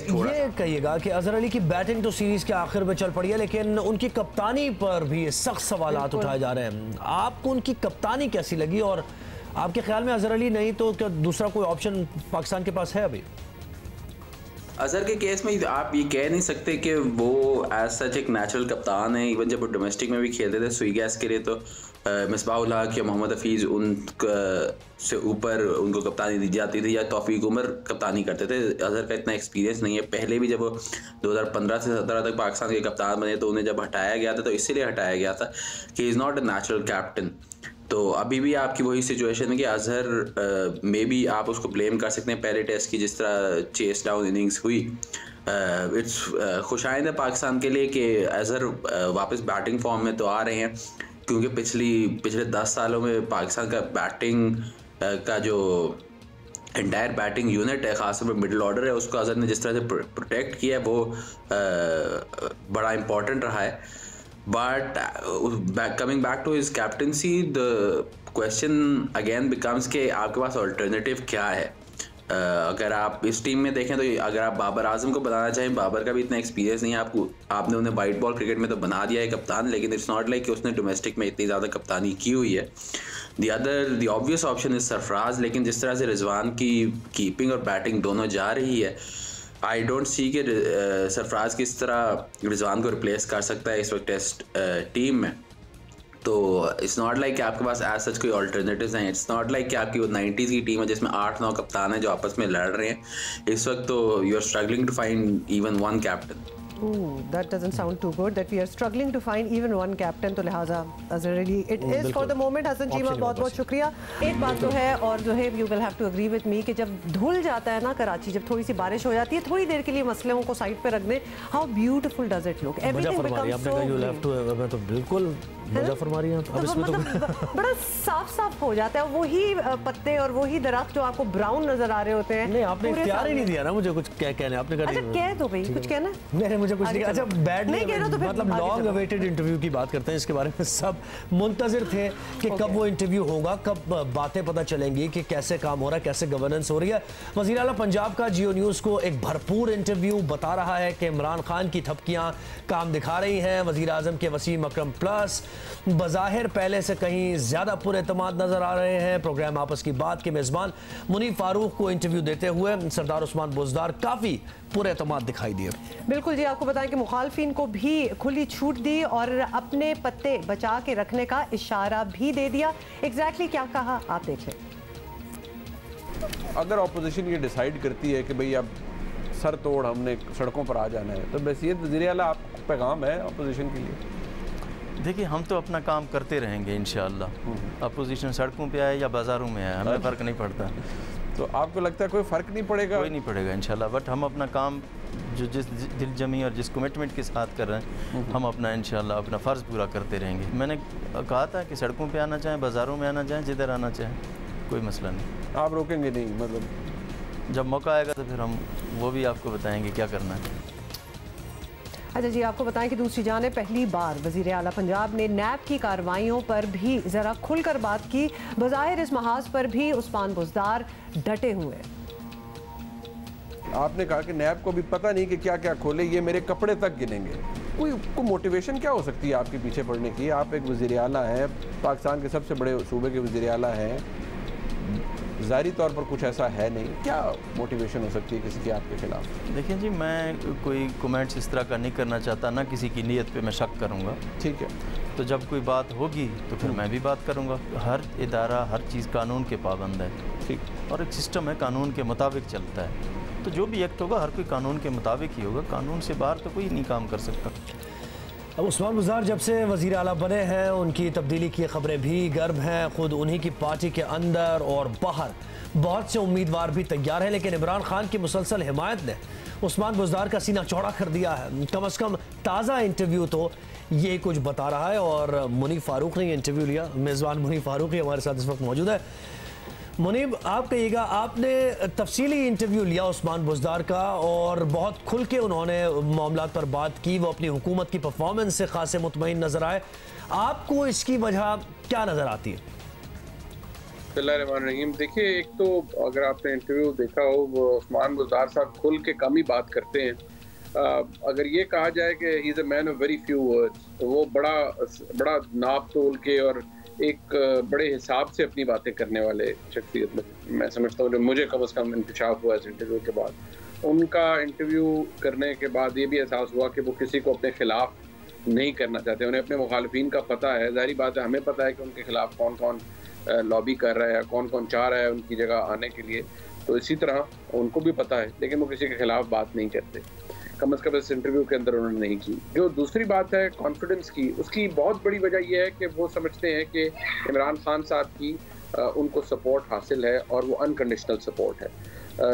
कहिएगा कि अजहर अली की बैटिंग तो सीरीज के आखिर में चल पड़ी है, लेकिन उनकी कप्तानी पर भी सख्त सवालात उठाए जा रहे हैं। आपको उनकी कप्तानी कैसी लगी और आपके ख्याल में अजहर अली नहीं तो क्या दूसरा कोई ऑप्शन पाकिस्तान के पास है अभी? अजहर के केस में आप ये कह नहीं सकते कि वो एज सच एक नेचुरल कप्तान है। इवन जब वो डोमेस्टिक में भी खेलते थे सुई गैस के लिए तो मिसबाहुल हक या मोहम्मद हफीज़ उन से ऊपर उनको कप्तानी दी जाती थी या तौफीक उमर कप्तानी करते थे। अजहर का इतना एक्सपीरियंस नहीं है। पहले भी जब वो 2015 से 17 तक पाकिस्तान के कप्तान बने तो उन्हें जब हटाया गया था तो इसीलिए हटाया गया था कि is not a natural captain. तो अभी भी आपकी वही सिचुएशन है कि अजहर में भी आप उसको ब्लेम कर सकते हैं पहले टेस्ट की जिस तरह चेस डाउन इनिंग्स हुई। इट्स खुशाइंद है पाकिस्तान के लिए कि अजहर वापस बैटिंग फॉर्म में तो आ रहे हैं, क्योंकि पिछले 10 सालों में पाकिस्तान का बैटिंग का जो एंटायर बैटिंग यूनिट है, खासतौर पर मिडिल ऑर्डर है, उसको अजहर ने जिस तरह से प्रोटेक्ट किया है वो बड़ा इम्पोर्टेंट रहा है। But coming back to his captaincy the question again becomes के आपके पास अल्टरनेटिव क्या है। अगर आप इस टीम में देखें तो अगर आप बाबर आजम को बनाना चाहें, बाबर का भी इतना एक्सपीरियंस नहीं है आपने उन्हें वाइट बॉल क्रिकेट में तो बना दिया है कप्तान, लेकिन इट्स नॉट लाइक कि उसने डोमेस्टिक में इतनी ज़्यादा कप्तानी की हुई है। The obvious option is Sarfaraz, लेकिन जिस तरह से रिजवान की कीपिंग और बैटिंग दोनों जा रही है आई डोंट सी कि सरफराज किस तरह रिजवान को रिप्लेस कर सकता है इस वक्त टेस्ट टीम में। तो इट्स नॉट लाइक कि आपके पास एज सच कोई ऑल्टरनेटिव्स हैं। इट्स नॉट लाइक कि आपकी वो 90s की टीम है जिसमें 8-9 कप्तान हैं जो आपस में लड़ रहे हैं। इस वक्त तो you are struggling to find even one captain. That doesn't sound too good that we are struggling to find even one captain. तो लिहाजा Azhar Ali it is for the moment। Hasan जी बहुत बहुत शुक्रिया। एक बात तो है और जो है you will have to agree with me कि जब धुल जाता है ना कराची, जब थोड़ी सी बारिश हो जाती है, थोड़ी देर के लिए मसलों को साइड पे रख दें, how beautiful does it look, everything becomes so clean। मैं तो बिल्कुल मजा फरमा रही हैं अब इसमें तो बड़ा साफ हो जाता है। वही पत्ते और वही दरख्त जो आपको ब्राउन नजर आ रहे होते हैं। नहीं आपने इख्तियार ही नहीं दिया ना मुझे कुछ कहने। आपने अच्छा कह दो भाई, कुछ कहना नहीं मुझे कुछ नहीं। अच्छा बैड नहीं कह रहा तो मतलब लॉन्ग अवेटेड इंटरव्यू की बात करते हैं। इसके बारे में सब मुंतजिर थे कि कब वो इंटरव्यू होगा, कब बातें पता चलेंगी कि कैसे काम हो रहा है, कैसे गवर्नेंस हो रही है। वज़ीर आला पंजाब का जियो न्यूज़ को एक भरपूर इंटरव्यू बता रहा है कि इमरान खान की थपकियां काम दिखा रही हैं। वज़ीर आज़म के वसीम अकरम प्लस बज़ाहिर पहले से कहीं ज़्यादा पुरएतमाद नजर आ रहे हैं। प्रोग्राम आपस की बात के मेज़बान मुनीफ फारूक को इंटरव्यू देते हुए सरदार उस्मान बुज़दार काफ़ी पुरएतमाद दिखाई दिए। बिल्कुल जी, आपको बताएं कि मुखालफिन को भी खुली छूट दी और अपने पत्ते बचा के रखने का इशारा भी दे दिया। एग्जैक्टली क्या कहा आप देख लें। अगर अपोजिशन ये डिसाइड करती है कि भाई अब सर तोड़ हमने सड़कों पर आ जाना है तो बस ये वज़ीर आला आपको पैगाम है अपोजिशन के लिए। देखिए हम तो अपना काम करते रहेंगे इंशाअल्लाह। अपोजिशन सड़कों पे आए या बाज़ारों में आए हमें फ़र्क नहीं पड़ता। तो आपको लगता है कोई फ़र्क नहीं पड़ेगा? कोई नहीं पड़ेगा इंशाल्लाह। बट हम अपना काम जो जिस दिल जमी और जिस कमिटमेंट के साथ कर रहे हैं हम अपना इंशाल्लाह अपना फ़र्ज़ पूरा करते रहेंगे। मैंने कहा था कि सड़कों पे आना चाहें, बाज़ारों में आना चाहें, जिधर आना चाहें, कोई मसला नहीं। आप रोकेंगे नहीं? मतलब जब मौका आएगा तो फिर हम वो भी आपको बताएँगे क्या करना है। अच्छा जी, आपको बताएं कि दूसरी जाने पहली बार वज़ीर आला पंजाब ने नैब की कार्रवाइयों पर भी ज़रा खुलकर बात की। बज़ाहिर इस महाज पर भी उस्मान बुज़दार डटे हुए। आपने कहा कि नैब को भी पता नहीं कि क्या क्या खोले, ये मेरे कपड़े तक गिनेंगे। कोई मोटिवेशन क्या हो सकती है आपके पीछे पड़ने की? आप एक वज़ीर आला हैं, पाकिस्तान के सबसे बड़े सूबे के वज़ीर आला हैं, ज़ाहिरी तौर पर कुछ ऐसा है नहीं, क्या मोटिवेशन हो सकती है किसी की आपके खिलाफ? देखिए जी, मैं कोई कमेंट्स इस तरह का नहीं करना चाहता, ना किसी की नीयत पे मैं शक करूँगा। ठीक है, तो जब कोई बात होगी तो फिर मैं भी बात करूँगा। हर इदारा हर चीज़ कानून के पाबंद है, ठीक, और एक सिस्टम है कानून के मुताबिक चलता है। तो जो भी एक्ट होगा हर कोई कानून के मुताबिक ही होगा, कानून से बाहर तो कोई नहीं काम कर सकता। अब उस्मान बुज़दार जब से वज़ीर आला बने हैं उनकी तब्दीली की खबरें भी गर्म हैं। खुद उन्हीं की पार्टी के अंदर और बाहर बहुत से उम्मीदवार भी तैयार हैं, लेकिन इमरान खान की मुसलसल हिमायत ने उस्मान बुज़दार का सीना चौड़ा कर दिया है। कम अज़ कम ताज़ा इंटरव्यू तो ये कुछ बता रहा है। और मुनीब फ़ारूक ने इंटरव्यू लिया, मेज़बान मुनीब फ़ारूक ही हमारे साथ इस वक्त मौजूद है। मुनीब, आप कहिएगा, आपने तफसीली इंटरव्यू लिया उस्मान बुज़दार का और बहुत खुल के उन्होंने मामलात पर बात की। वो अपनी हुकूमत की परफॉर्मेंस से खासे मुतमईन नज़र आए। आपको इसकी वजह क्या नज़र आती है? बिस्मिल्लाहिर्रहमानिर्रहीम। देखिए, एक तो अगर आपने इंटरव्यू देखा हो, वो उस्मान बुज़दार साहब खुल के कम ही बात करते हैं। अगर ये कहा जाए कि he is a man of very few words, तो वो बड़ा नाप तोल के और एक बड़े हिसाब से अपनी बातें करने वाले शख्सियत में मैं समझता हूँ, जो मुझे कम अज़ कम इंकशाफ हुआ इस इंटरव्यू के बाद। उनका इंटरव्यू करने के बाद ये भी एहसास हुआ कि वो किसी को अपने खिलाफ नहीं करना चाहते। उन्हें अपने मुखालिफिन का पता है। ज़ाहिर बात है, हमें पता है कि उनके खिलाफ कौन कौन लॉबी कर रहा है, कौन कौन चाह रहा है उनकी जगह आने के लिए। तो इसी तरह उनको भी पता है, लेकिन वो किसी के खिलाफ बात नहीं करते, कम अज़ कम इस इंटरव्यू के अंदर उन्होंने नहीं की। जो दूसरी बात है कॉन्फिडेंस की, उसकी बहुत बड़ी वजह यह है कि वो समझते हैं कि इमरान खान साहब की उनको सपोर्ट हासिल है और वो अनकंडीशनल सपोर्ट है,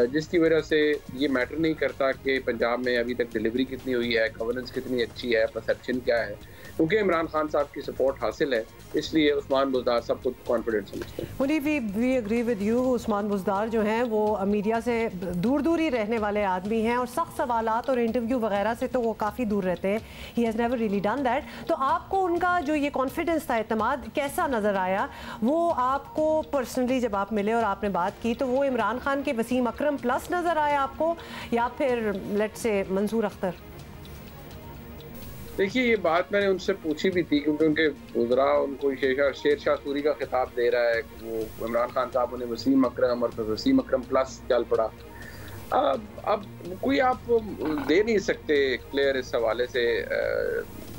जिसकी वजह से ये मैटर नहीं करता कि पंजाब में अभी तक डिलीवरी कितनी हुई है, गवर्नेंस कितनी अच्छी है, परसेप्शन क्या है, क्योंकि इमरान खान साहब की सपोर्ट हासिल है, इसलिए उस्मान बुज़दार सब कुछ कॉन्फिडेंट समझते हैं। Munib, we agree with you. Usman Buzdar जो हैं वो मीडिया से दूर दूर ही रहने वाले आदमी हैं और सख्त सवालात और इंटरव्यू वगैरह से तो वो काफ़ी दूर रहते हैं। He has never really done that. तो आपको उनका जो ये कॉन्फिडेंस था, एतमाद कैसा नज़र आया? वो आपको पर्सनली जब आप मिले और आपने बात की, तो वो इमरान खान के वसीम अकरम प्लस नज़र आया आपको, या फिर लेट्स से मंसूर अख्तर? देखिए, ये बात मैंने उनसे पूछी भी थी, क्योंकि उनके वज़रा उनको शेर शाह सूरी का खिताब दे रहा है। वो इमरान खान साहब उन्हें वसीम अकरम और फिर वसीम अकरम प्लस चल पड़ा। अब कोई आप दे नहीं सकते क्लियर इस हवाले से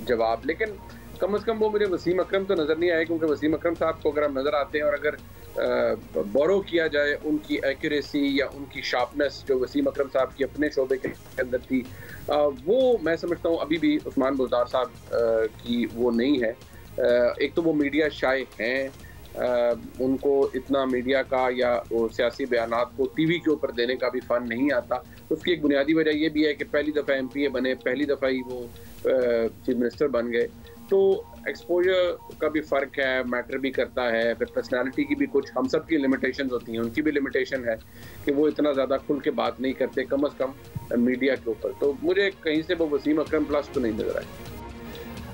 जवाब, लेकिन कम अज़ कम वो मुझे वसीम अकरम तो नज़र नहीं आए, क्योंकि वसीम अकरम साहब को अगर हम नज़र आते हैं और अगर बोरो किया जाए उनकी एक्यूरेसी या उनकी शार्पनेस जो वसीम अकरम साहब की अपने शोबे के अंदर थी, वो मैं समझता हूँ अभी भी उस्मान बुज़दार साहब की वो नहीं है। एक तो वो मीडिया शाय हैं, उनको इतना मीडिया का या वो सियासी बयानात को टीवी के ऊपर देने का भी फ़न नहीं आता। उसकी एक बुनियादी वजह ये भी है कि पहली दफ़ा MPA बने, पहली दफ़ा ही वो चीफ मिनिस्टर बन गए, तो एक्सपोजर का भी फ़र्क है, मैटर भी करता है। फिर पर्सनालिटी की भी कुछ, हम सब की लिमिटेशंस होती हैं, उनकी भी लिमिटेशन है कि वो इतना ज़्यादा खुल के बात नहीं करते, कम अज़ कम मीडिया के ऊपर। तो मुझे कहीं से वो वसीम अकरम प्लस तो नहीं नजर आए।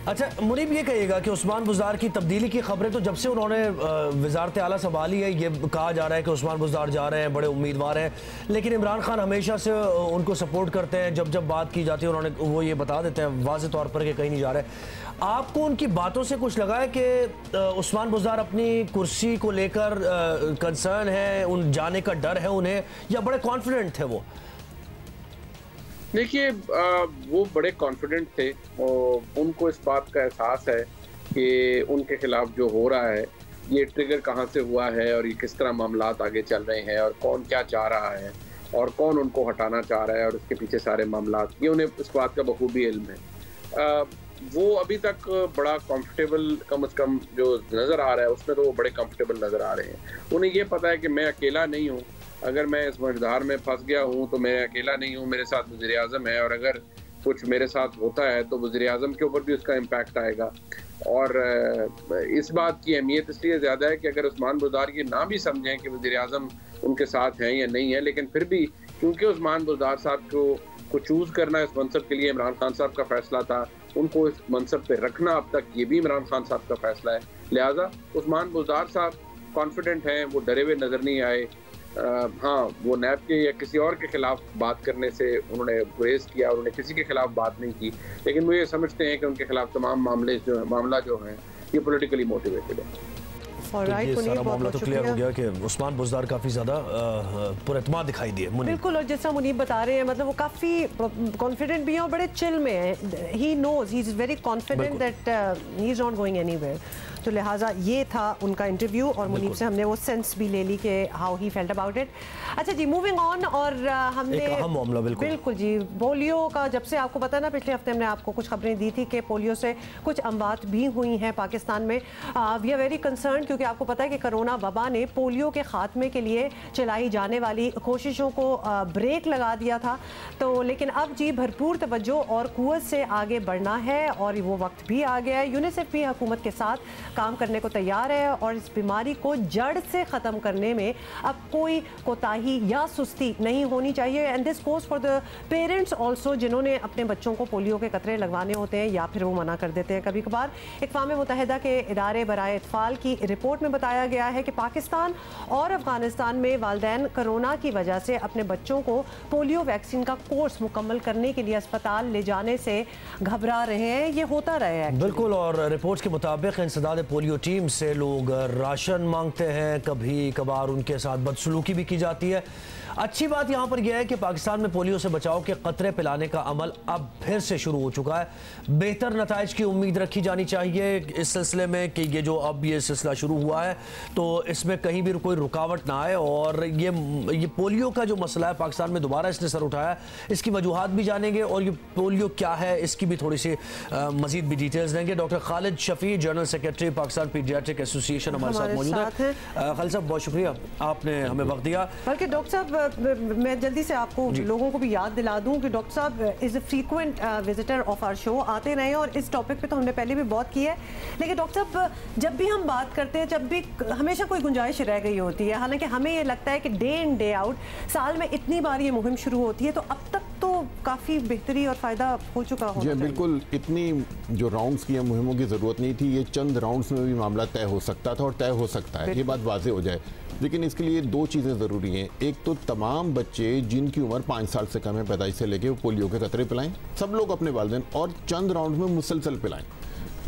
अच्छा मुनीब, ये कहिएगा कि उस्मान बुज़दार की तब्दीली की खबरें तो जब से उन्होंने वज़ारत आला संभाली है, ये कहा जा रहा है कि उस्मान बुज़दार जा रहे हैं, बड़े उम्मीदवार हैं, लेकिन इमरान खान हमेशा से उनको सपोर्ट करते हैं। जब जब बात की जाती है उन्होंने वो ये बता देते हैं वाज़ेह तौर पर कि कहीं नहीं जा रहे। आपको उनकी बातों से कुछ लगा है कि उस्मान बुज़दार अपनी कुर्सी को लेकर कंसर्न है, उन जाने का डर है उन्हें, या बड़े कॉन्फिडेंट थे वो? देखिए, वो बड़े कॉन्फिडेंट थे और उनको इस बात का एहसास है कि उनके खिलाफ जो हो रहा है ये ट्रिगर कहाँ से हुआ है और ये किस तरह मामलात आगे चल रहे हैं और कौन क्या चाह रहा है और कौन उनको हटाना चाह रहा है और उसके पीछे सारे मामलात, ये उन्हें इस बात का बखूबी इल्म है। वो अभी तक बड़ा कंफर्टेबल, कम से कम जो नज़र आ रहा है उसमें तो वो बड़े कंफर्टेबल नज़र आ रहे हैं। उन्हें ये पता है कि मैं अकेला नहीं हूँ, अगर मैं इस मझधार में फंस गया हूँ तो मैं अकेला नहीं हूँ, मेरे साथ वज़ीर आज़म है, और अगर कुछ मेरे साथ होता है तो वज़ीर आज़म के ऊपर भी उसका इम्पैक्ट आएगा। और इस बात की अहमियत इसलिए ज़्यादा है कि अगर उस्मान बुज़दार ये ना भी समझें कि वज़ीर आज़म उनके साथ हैं या नहीं है, लेकिन फिर भी क्योंकि उस्मान बुज़दार साहब को चूज़ करना इस मनसब के लिए इमरान खान साहब का फ़ैसला था, उनको इस मनसब पे रखना अब तक ये भी इमरान खान साहब का फ़ैसला है, लिहाजा उस्मान बुज़दार साहब कॉन्फिडेंट हैं, वो डरे हुए नज़र नहीं आए। हाँ, वो नैब के या किसी और के खिलाफ बात करने से उन्होंने गुरेज किया, उन्होंने किसी के खिलाफ बात नहीं की, लेकिन वो ये समझते हैं कि उनके खिलाफ तमाम मामला जो है ये पॉलिटिकली मोटिवेटेड है। तो ये सारा मामला तो क्लियर हो गया कि उस्मान बुज़दार काफ़ी ज़्यादा पुरएतमाद दिखाई दिए। बिल्कुल, और जैसा मुनीब बता रहे हैं, मतलब वो काफ़ी कॉन्फिडेंट भी हैं और बड़े चिल में हैं। He knows, he is very confident that he is not going anywhere. तो लिहाजा ये था उनका इंटरव्यू और मुनीब से हमने वो सेंस भी ले ली कि how he felt about it. अच्छा जी, मूविंग ऑन। और हमने एक अहम मामला बिल्कुल जी, पोलियो का जब से आपको पता ना, पिछले हफ्ते हमने आपको कुछ खबरें दी थी कि पोलियो से कुछ अमवात भी हुई हैं पाकिस्तान में। वी आर वेरी कंसर्न, क्योंकि आपको पता है कि कोरोना वबा ने पोलियो के खात्मे के लिए चलाई जाने वाली कोशिशों को ब्रेक लगा दिया था। तो लेकिन अब जी भरपूर तवज्जो और कुव्वत से आगे बढ़ना है और वो वक्त भी आ गया है। यूनिसेफ भी हुकूमत के साथ काम करने को तैयार है और इस बीमारी को जड़ से ख़त्म करने में अब कोई कोताही या सुस्ती नहीं होनी चाहिए। And this goes for the parents also, जिन्होंने अपने बच्चों को पोलियो के कतरे लगवाने होते हैं या फिर वो मना कर देते हैं कभी कभार। अक़वाम मुत्तहिदा के इदारे बराए इत्फ़ाल की रिपोर्ट में बताया गया है कि पाकिस्तान और अफगानिस्तान में वालिदैन कोरोना की वजह से अपने बच्चों को पोलियो वैक्सीन का कोर्स मुकम्मल करने के लिए अस्पताल ले जाने से घबरा रहे हैं। ये होता रहे है बिल्कुल। और रिपोर्ट्स के मुताबिक इंसदाद पोलियो टीम से लोग राशन मांगते हैं, कभी कभार उनके साथ बदसलूकी भी की जाती है। अच्छी बात यहाँ पर यह है कि पाकिस्तान में पोलियो से बचाव के कतरे पिलाने का अमल अब फिर से शुरू हो चुका है। बेहतर नताइज की उम्मीद रखी जानी चाहिए इस सिलसिले में कि ये जो अब ये सिलसिला शुरू हुआ है तो इसमें कहीं भी कोई रुकावट ना आए। और ये पोलियो का जो मसला है पाकिस्तान में दोबारा इसने सर उठाया, इसकी वजूहात भी जानेंगे और ये पोलियो क्या है इसकी भी थोड़ी सी मजीद भी डिटेल्स देंगे। Doctor Khalid Shafi, general secretary Pakistan paediatric association हमारे साथ मौजूद है। खालिद साहब, बहुत शुक्रिया, आपने हमें वक्त दिया। बल्कि डॉक्टर साहब, मैं जल्दी से आपको लोगों को भी याद दिला दूं कि डॉक्टर साहब is a frequent visitor of our show, आते रहे और इस टॉपिक पे तो हमने पहले भी बहुत की है। लेकिन डॉक्टर साहब, जब भी हम बात करते हैं, जब भी हमेशा कोई गुंजाइश रह गई होती है। हालांकि हमें ये लगता है कि डे इन डे आउट साल में इतनी बार ये मुहिम शुरू होती है, तो अब तक तो काफ़ी बेहतरी और फ़ायदा हो चुका हो। जी बिल्कुल, इतनी जो राउंड्स की मुहिमों की ज़रूरत नहीं थी। ये चंद राउंड्स में भी मामला तय हो सकता था और तय हो सकता है, ये बात वाज़ेह हो जाए। लेकिन इसके लिए दो चीज़ें ज़रूरी हैं। एक तो तमाम बच्चे जिनकी उम्र 5 साल से कम है पैदाइश से लेके, वो पोलियो के कतरे पिलाएं, सब लोग अपने वालिदैन, और चंद राउंड में मुसलसल पिलाएं,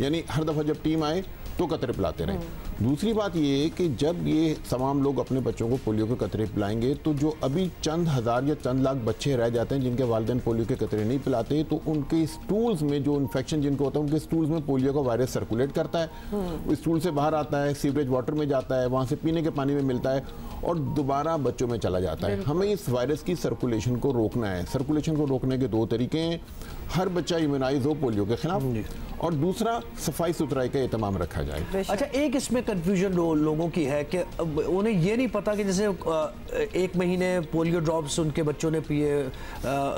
यानी हर दफ़ा जब टीम आए तो कतरे पिलाते रहें। दूसरी बात ये है कि जब ये तमाम लोग अपने बच्चों को पोलियो के कतरे पिलाएंगे तो जो अभी चंद हज़ार या चंद लाख बच्चे रह जाते हैं जिनके वालिदैन पोलियो के कतरे नहीं पिलाते, तो उनके स्टूल्स में जो इन्फेक्शन जिनको होता है, उनके स्टूल्स में पोलियो का वायरस सर्कुलेट करता है, स्टूल से बाहर आता है, सीवरेज वाटर में जाता है, वहाँ से पीने के पानी में मिलता है और दोबारा बच्चों में चला जाता है। हमें इस वायरस की सर्कुलेशन को रोकना है। सर्कुलेशन को रोकने के दो तरीके हैं, हर बच्चा इम्यूनाइज हो पोलियो के खिलाफ, और दूसरा सफाई सुथराई का एहतमाम रखा जाए। अच्छा, एक इसमें कंफ्यूजन लोगों की है कि उन्हें ये नहीं पता कि जैसे 1 महीने पोलियो ड्रॉप्स उनके बच्चों ने पिए,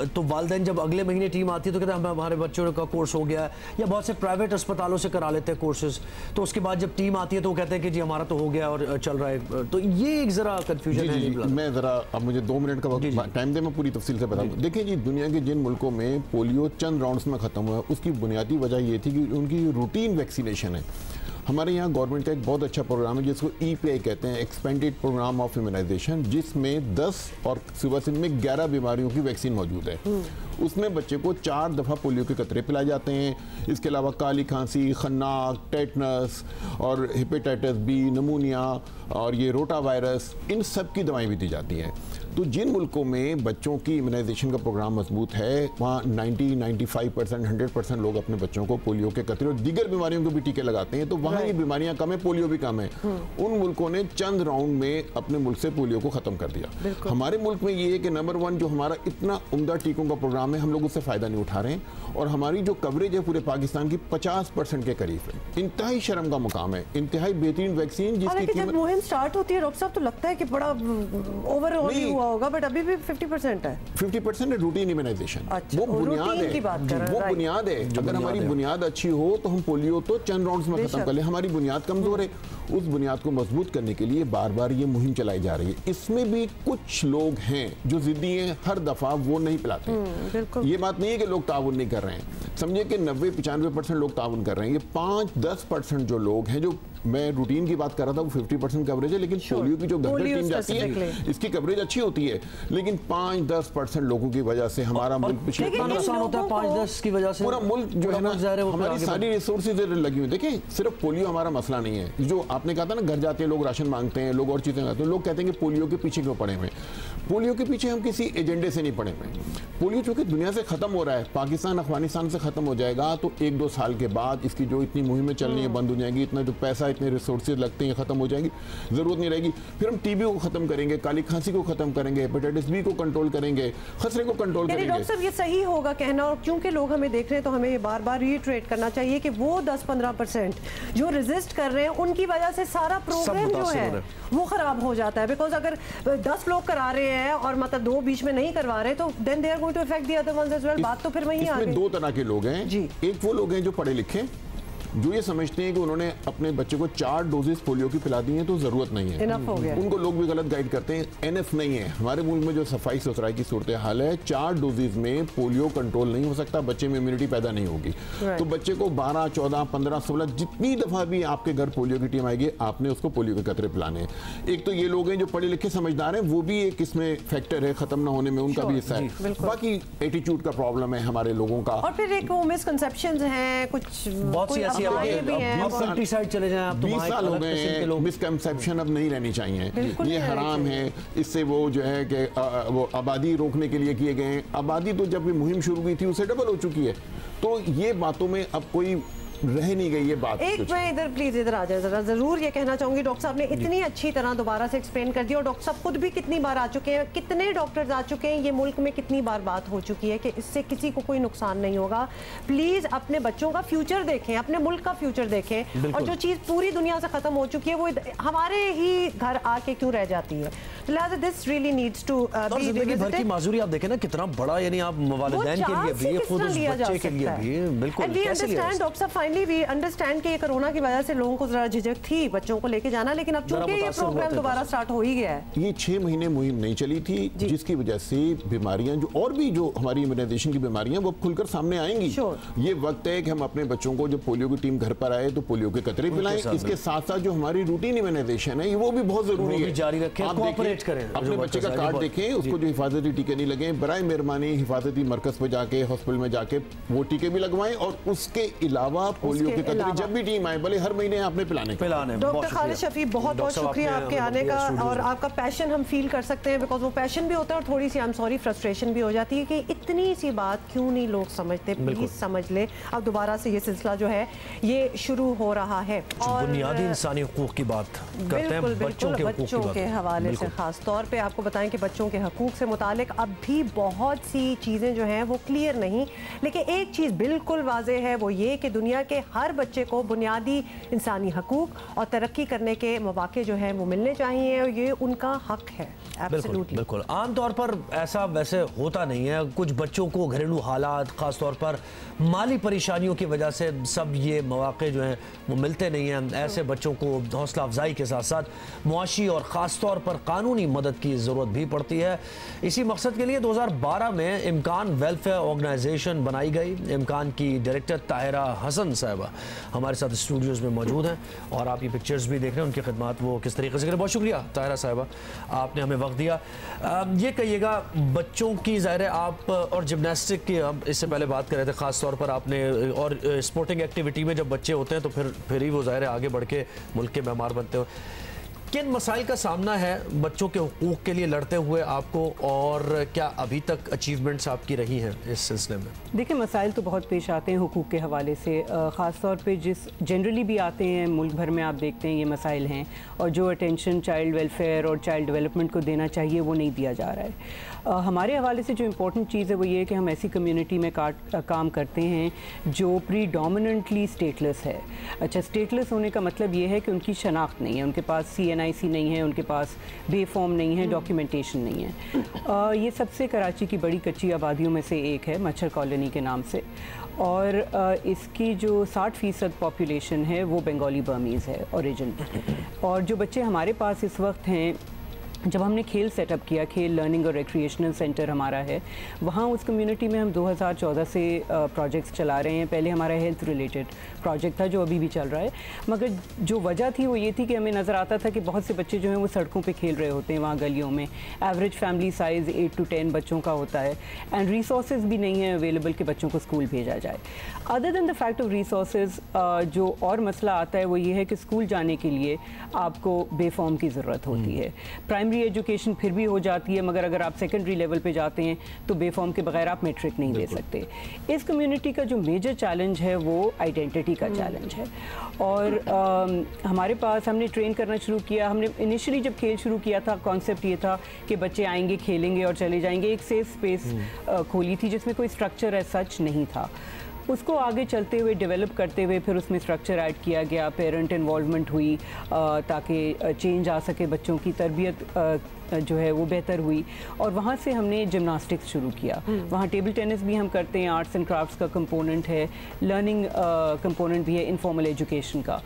तो वालिदैन जब अगले महीने टीम आती है तो कहते हैं हमारे बच्चों का कोर्स हो गया है, या बहुत से प्राइवेट अस्पतालों से करा लेते हैं कोर्सेज, तो उसके बाद जब टीम आती है तो वो कहते हैं कि जी हमारा तो हो गया और चल रहा है। तो ये एक ज़रा कंफ्यूजन है। मैं ज़रा, अब मुझे 2 मिनट का वक्त टाइम दे, मैं पूरी तफसील से बताऊँ। देखिए जी, दुनिया के जिन मुल्कों में पोलियो चंद राउंड्स में ख़त्म हुआ, उसकी बुनियादी वजह ये थी कि उनकी रूटीन वैक्सीनेशन है। हमारे यहाँ गवर्नमेंट का एक बहुत अच्छा प्रोग्राम है जिसको EPI कहते हैं, एक्सपेंडेड प्रोग्राम ऑफ इम्यूनाइजेशन, जिसमें 10 और सुबह सिंध में 11 बीमारियों की वैक्सीन मौजूद है। उसमें बच्चे को 4 दफ़ा पोलियो के कतरे पिलाए जाते हैं। इसके अलावा काली खांसी, खन्नाक, टेटनस और हेपेटाइटिस बी, नमूनिया और ये रोटा वायरस, इन सब की दवाएं भी दी जाती हैं। तो जिन मुल्कों में बच्चों की इम्यूनाइजेशन का प्रोग्राम मजबूत है, वहाँ 90-95%, 100% लोग अपने बच्चों को पोलियो के कतरे और दीगर बीमारियों को भी टीके लगाते हैं। तो वहाँ ये बीमारियाँ कम है, पोलियो भी कम है। उन मुल्कों ने चंद राउंड में अपने मुल्क से पोलियो को ख़त्म कर दिया। हमारे मुल्क में ये है कि नंबर 1 जो हमारा इतना उम्दा टीकों का प्रोग्राम है, हम लोग उससे फ़ायदा नहीं उठा रहे हैं, और हमारी जो कवरेज है पूरे पाकिस्तान की 50% के करीब है। इंतहाई शर्म का मुकाम है, इंतहाई बेहतरीन वैक्सीन जिसकी कीमत मुहिम स्टार्ट होती है डॉक्टर साहब तो लगता है कि बड़ा ओवरऑल हुआ होगा, बट अभी भी 50% है। 50% है रूटीन इम्यूनाइजेशन। वो बुनियाद है, वो बुनियाद है। अगर हमारी बुनियाद अच्छी हो तो हम पोलियो तो चंद राउंड्स में खत्म कर ले। हमारी बुनियाद कमजोर है, उस बुनियाद को मजबूत करने के लिए बार बार ये मुहिम चलाई जा रही है। इसमें भी कुछ लोग हैं जो जिद्दी हैं, हर दफा वो नहीं पिलाते। ये बात नहीं है कि लोग ताउन नहीं कर रहे हैं, समझिए कि 90-95% लोग ताउन कर रहे हैं। ये 5-10% जो लोग हैं, जो मैं रूटीन की बात कर रहा था, वो 50% कवरेज है, लेकिन पोलियो की जो घर घर टीम जाती है इसकी कवरेज अच्छी होती है, लेकिन 5-10% लोगों की वजह से हमारा मुल्क पिछले नुकसान होता है। 5-10 की वजह से पूरा मुल्क जो है ना, हमारी सारी रिसोर्सेज लगी हुई। देखिए, सिर्फ पोलियो हमारा मसला नहीं है। जो आपने कहा था ना, घर जाते हैं लोग राशन मांगते हैं, लोग और चीजें मांगते हैं, लोग कहते हैं कि पोलियो के पीछे क्यों पड़े हुए। पोलियो के पीछे हम किसी एजेंडे से नहीं पड़े हुए। पोलियो चूंकि दुनिया से खत्म हो रहा है, पाकिस्तान अफगानिस्तान से खत्म हो जाएगा, तो 1-2 साल के बाद इसकी जो इतनी मुहिमें चलनी है बंद हो जाएंगी, इतना जो पैसा इतने रिसोर्सेज लगते हैं खत्म हो जाएंगी, जरूरत नहीं रहेगी। फिर हम टीबी को खत्म करेंगे, काली खांसी को खत्म करेंगे, हेपेटाइटिस बी को कंट्रोल करेंगे, खसरे को कंट्रोल करेंगे। डॉक्टर साहब ये सही होगा कहना, और क्योंकि लोग हमें देख रहे हैं तो हमें ये बार बार रीट्रेट करना चाहिए कि वो 10-15% जो रेजिस्ट कर रहे हैं उनकी वजह से सारा प्रोग्राम जो है वो खराब हो जाता है। बिकॉज अगर 10 लोग करा रहे हैं और मतलब 2 बीच में नहीं करवा रहे तो then they are going to affect the other ones as well. बात तो फिर वहीं आ गई। इसमें 2 तरह के लोग हैं जी। एक वो लोग हैं जो पढ़े लिखे, जो ये समझते हैं कि उन्होंने अपने बच्चे को 4 डोजेस पोलियो की पिला दी हैं तो जरूरत नहीं है, इनफ हो गया। उनको लोग भी गलत गाइड करते हैं। एनएफ नहीं है। हमारे मुल्क में जो सफाई सुथराई की सूरत हाल है, 4 डोजेस में पोलियो कंट्रोल नहीं हो सकता, बच्चे में इम्यूनिटी पैदा नहीं होगी। तो बच्चे को 12, 14, 15, 16 जितनी दफा भी आपके घर पोलियो की टीम आएगी, आपने उसको पोलियो के कतरे पिलाने हैं। एक तो ये लोग हैं जो पढ़े लिखे समझदार हैं, वो भी एक इसमें फैक्टर है, खत्म ना होने में उनका भी हिस्सा है। बाकी एटीट्यूड का प्रॉब्लम है हमारे लोगों का, और फिर एक वो मिसकंसेप्शंस हैं, कुछ बहुत सी ऐसी भी हैं। 20 साल चले जाएं आप, 20 साल हो गए हैं, मिसकंसेप्शन अब नहीं रहनी चाहिए, ये हराम है। इससे वो जो है कि वो आबादी रोकने के लिए किए गए हैं। आबादी तो जब भी मुहिम शुरू हुई थी उससे डबल हो चुकी है, तो ये बातों में अब कोई रह नहीं गई ये बात। एक मैं इधर प्लीज इधर आ जाए जरा, जरूर ये कहना चाहूंगी डॉक्टर साहब ने इतनी अच्छी तरह दोबारा से एक्सप्लेन कर दिया, और डॉक्टर साहब खुद भी कितनी बार आ चुके हैं, कितने डॉक्टर्स आ चुके हैं, ये मुल्क में कितनी बार बात हो चुकी है कि इससे किसी को कोई नुकसान नहीं होगा। प्लीज अपने बच्चों का फ्यूचर देखें, अपने मुल्क का फ्यूचर देखें, और जो चीज पूरी दुनिया से खत्म हो चुकी है वो हमारे ही घर आके क्यों रह जाती है। This really needs to be जिंदगी भर की माजूरी आप देखें ना कितना बड़ा, यानी आप वालिदैन के लिए भी, खुद उस बच्चे के लिए भी, बिल्कुल कैसे लिया। डॉक्टर साहब फाइनली वी अंडरस्टैंड कि ये कोरोना की वजह से लोगों को जरा झिझक थी बच्चों को लेके जाना, लेकिन अब चूंकि ये प्रोग्राम दोबारा स्टार्ट हो ही गया है। ये 6 महीने मुहिम नहीं चली थी, जिसकी वजह से बीमारियां जो और भी जो हमारी इम्यूनाइजेशन की बीमारियां वो खुलकर सामने आएंगी। ये वक्त है कि हम अपने बच्चों को, जब पोलियो की टीम घर पर आए तो पोलियो के कतरे पिलाएं। इसके साथ साथ जो हमारी रूटीन इम्यूनाइजेशन है वो भी बहुत जरूरी है, जारी रखें, कोऑपरेट करें। अपने बच्चे का कार्ड देखें, उसको जो हिफाजती टीके नहीं लगे, बराए मेहरबानी हिफाजती मरकज पर जाके, हॉस्पिटल में जाके वो टीके भी लगवाएं, और उसके अलावा पोलियो के कतरे जब भी टीम आए भले हर महीने आपने पिलाने। डॉक्टर खालिद शफी बहुत बहुत शुक्रिया आपके आने का, और आपका पैशन हम फील कर सकते हैं, बिकॉज वो पैशन भी होता है और थोड़ी सी आई एम सॉरी फ्रस्ट्रेशन भी हो जाती है कि इतनी सी बात क्यों नहीं लोग समझते। प्लीज समझ ले, अब दोबारा से ये सिलसिला जो है ये शुरू हो रहा है, और बुनियादी इंसानी हुकूक की बात करते हैं, बच्चों के हवाले से खास तौर पे आपको बताएं कि बच्चों के हकूक से मुतालिक अब भी बहुत सी चीज़ें जो हैं वो क्लियर नहीं, लेकिन एक चीज़ बिल्कुल वाज़े है, वो ये कि दुनिया के हर बच्चे को बुनियादी इंसानी हकूक और तरक्की करने के मौके जो हैं वो मिलने चाहिए, और ये उनका हक है। बिल्कुल आमतौर पर ऐसा वैसे होता नहीं है, कुछ बच्चों को घरेलू हालात, ख़ास तौर पर माली परेशानियों की वजह से सब ये मौके जो हैं वो मिलते नहीं हैं। ऐसे बच्चों को हौसला अफजाई के साथ साथ मुआशी और ख़ास तौर पर कानूनी मदद की ज़रूरत भी पड़ती है। इसी मकसद के लिए 2012 में इम्कान वेलफेयर ऑर्गेनाइजेशन बनाई गई। इम्कान की डायरेक्टर ताहिरा हसन साहिबा हमारे साथ स्टूडियोज़ में मौजूद हैं, और आप ये पिक्चर्स भी देख रहे हैं, उनकी खिदमत वो किस तरीके से करें। बहुत शुक्रिया ताहिरा साहिबा, आपने हमें वक्त दिया। ये कहिएगा बच्चों की ज़ाहिर है आप और जिमनास्टिक की हम इससे पहले बात कर रहे थे, ख़ास तौर पर आपने, और स्पोर्टिंग एक्टिविटी में जब बच्चे होते हैं तो फिर ही वो ज़ाहिर है आगे बढ़ के मुल्क के मेहमान बनते हो। किन मसाइल का सामना है बच्चों के हुकूक के लिए लड़ते हुए आपको, और क्या अभी तक अचीवमेंट्स आपकी रही हैं इस सिलसिले में? देखिए मसाइल तो बहुत पेश आते हैं हुकूक के हवाले से, ख़ास तौर पे जिस जनरली भी आते हैं मुल्क भर में, आप देखते हैं ये मसाइल हैं, और जो अटेंशन चाइल्ड वेलफेयर और चाइल्ड डेवलपमेंट को देना चाहिए वो नहीं दिया जा रहा है। हमारे हवाले से जो इम्पोर्टेंट चीज़ है वो ये है कि हम ऐसी कम्युनिटी में काम करते हैं जो प्रीडोमिनेंटली स्टेटलेस है। अच्छा, स्टेटलेस होने का मतलब ये है कि उनकी शनाख्त नहीं है, उनके पास CNIC नहीं है, उनके पास बे फॉर्म नहीं है, डॉक्यूमेंटेशन नहीं है। ये सबसे कराची की बड़ी कच्ची आबादियों में से एक है, मच्छर कॉलोनी के नाम से, और इसकी जो 60% पॉपुलेशन है वो बंगाली बर्मीज़ है ओरिजिन। और जो बच्चे हमारे पास इस वक्त हैं, जब हमने खेल सेटअप किया, खेल लर्निंग और रिक्रिएशनल सेंटर हमारा है, वहाँ उस कम्युनिटी में हम 2014 से प्रोजेक्ट्स चला रहे हैं। पहले हमारा हेल्थ रिलेटेड प्रोजेक्ट था जो अभी भी चल रहा है, मगर जो वजह थी वो ये थी कि हमें नज़र आता था कि बहुत से बच्चे जो हैं वो सड़कों पे खेल रहे होते हैं वहाँ गलियों में। एवरेज फैमिली साइज़ 8 to 10 बच्चों का होता है, एंड रिसोर्सेज भी नहीं है अवेलेबल कि बच्चों को स्कूल भेजा जाए। Other than the fact of resources, जो और मसला आता है वो ये है कि स्कूल जाने के लिए आपको बे फॉर्म की ज़रूरत होती है। प्राइमरी प्राइमरी एजुकेशन फिर भी हो जाती है, मगर अगर आप सेकेंडरी लेवल पे जाते हैं तो बेफॉर्म के बगैर आप मैट्रिक नहीं दे सकते। इस कम्युनिटी का जो मेजर चैलेंज है वो आइडेंटिटी का चैलेंज है। और हमारे पास हमने ट्रेन करना शुरू किया। हमने इनिशियली जब खेल शुरू किया था, कॉन्सेप्ट ये था कि बच्चे आएंगे, खेलेंगे और चले जाएंगे। एक सेफ स्पेस खोली थी जिसमें कोई स्ट्रक्चर एज सच नहीं था। उसको आगे चलते हुए डेवलप करते हुए फिर उसमें स्ट्रक्चर ऐड किया गया, पेरेंट इन्वॉल्वमेंट हुई ताकि चेंज आ सके, बच्चों की तरबियत जो है वो बेहतर हुई। और वहाँ से हमने जिम्नास्टिक्स शुरू किया। वहाँ टेबल टेनिस भी हम करते हैं, आर्ट्स एंड क्राफ्ट्स का कंपोनेंट है, लर्निंग कंपोनेंट भी है, इनफॉर्मल एजुकेशन का।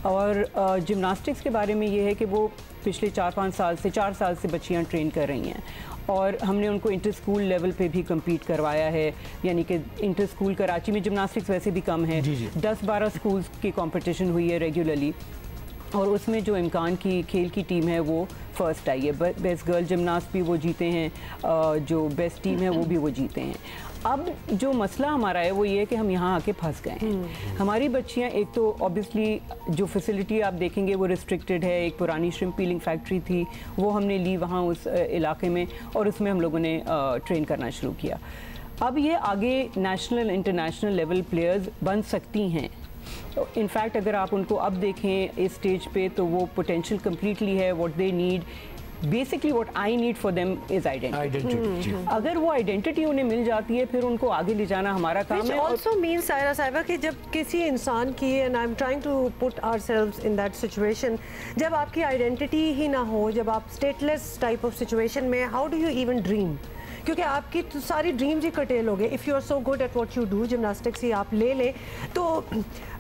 और जिम्नास्टिक्स के बारे में ये है कि वो पिछले 4 साल से बच्चियाँ ट्रेन कर रही हैं और हमने उनको इंटर स्कूल लेवल पे भी कम्पीट करवाया है। यानी कि इंटर स्कूल कराची में जिम्नास्टिक्स वैसे भी कम है, 10-12 स्कूल्स की कंपटीशन हुई है रेगुलरली और उसमें जो इम्कान की खेल की टीम है वो फर्स्ट आई है। बेस्ट गर्ल जिम्नास्ट भी वो जीते हैं, जो बेस्ट टीम है वो भी वो जीते हैं। अब जो मसला हमारा है वो ये है कि हम यहाँ आके फंस गए हैं। हमारी बच्चियाँ, एक तो ऑब्वियसली जो फैसिलिटी आप देखेंगे वो रिस्ट्रिक्टेड है। एक पुरानी श्रिम्प पीलिंग फैक्ट्री थी, वो हमने ली वहाँ उस इलाके में और उसमें हम लोगों ने ट्रेन करना शुरू किया। अब ये आगे नेशनल इंटरनेशनल लेवल प्लेयर्स बन सकती हैं। इनफैक्ट अगर आप उनको अब देखें इस स्टेज पे तो वो पोटेंशियल कम्प्लीटली है। What they need, basically what I need for them is identity. अगर वो आइडेंटिटी उन्हें मिल जाती है फिर उनको आगे ले जाना हमारा काम है। ऑल्सो मीन सायरा साहिबा कि जब किसी इंसान की, and I am trying to put ourselves in that situation, जब आपकी आइडेंटिटी ही ना हो, जब आप स्टेटलेस टाइप ऑफ सिचुएशन में, how do you even dream? क्योंकि आपकी तो सारी ड्रीम्स ही कटेल हो गए। If you are so good at what you do, gymnastics ही आप ले लें तो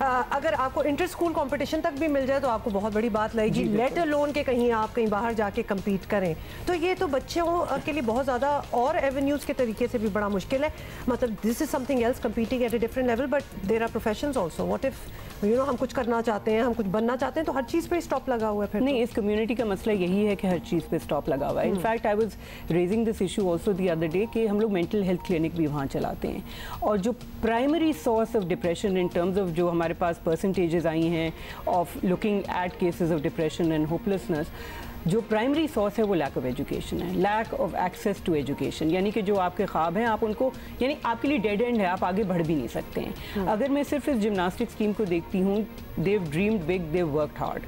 अगर आपको इंटर स्कूल कंपटीशन तक भी मिल जाए तो आपको बहुत बड़ी बात लगेगी, लेट अलोन के कहीं आप कहीं बाहर जाके कम्पीट करें। तो ये तो बच्चों के लिए बहुत ज़्यादा और एवेन्यूज़ के तरीके से भी बड़ा मुश्किल है। मतलब this is something else, competing at a different level, but there are professions also. What if you know हम कुछ करना चाहते हैं, हम कुछ बनना चाहते हैं, तो हर चीज़ पे स्टॉप लगा हुआ है। फिर नहीं, इस कम्युनिटी का मसला यही है कि हर चीज़ पे स्टॉप लगा हुआ है। In fact I was raising this issue also the other day कि हम लोग मेंटल हेल्थ क्लिनिक भी वहाँ चलाते हैं और जो primary source of depression in terms of जो हमारे पास परसेंटेजेस आई हैं of looking at cases of depression and hopelessness, जो प्राइमरी सोर्स है वो लैक ऑफ एजुकेशन है, lack of access to education. यानी कि जो आपके ख्वाब हैं आप उनको, यानी आपके लिए डेड एंड है, आप आगे बढ़ भी नहीं सकते हैं। अगर मैं सिर्फ इस जिम्नास्टिक्स टीम को देखती हूँ, देव ड्रीम्ड बिग, देव वर्कड हार्ड।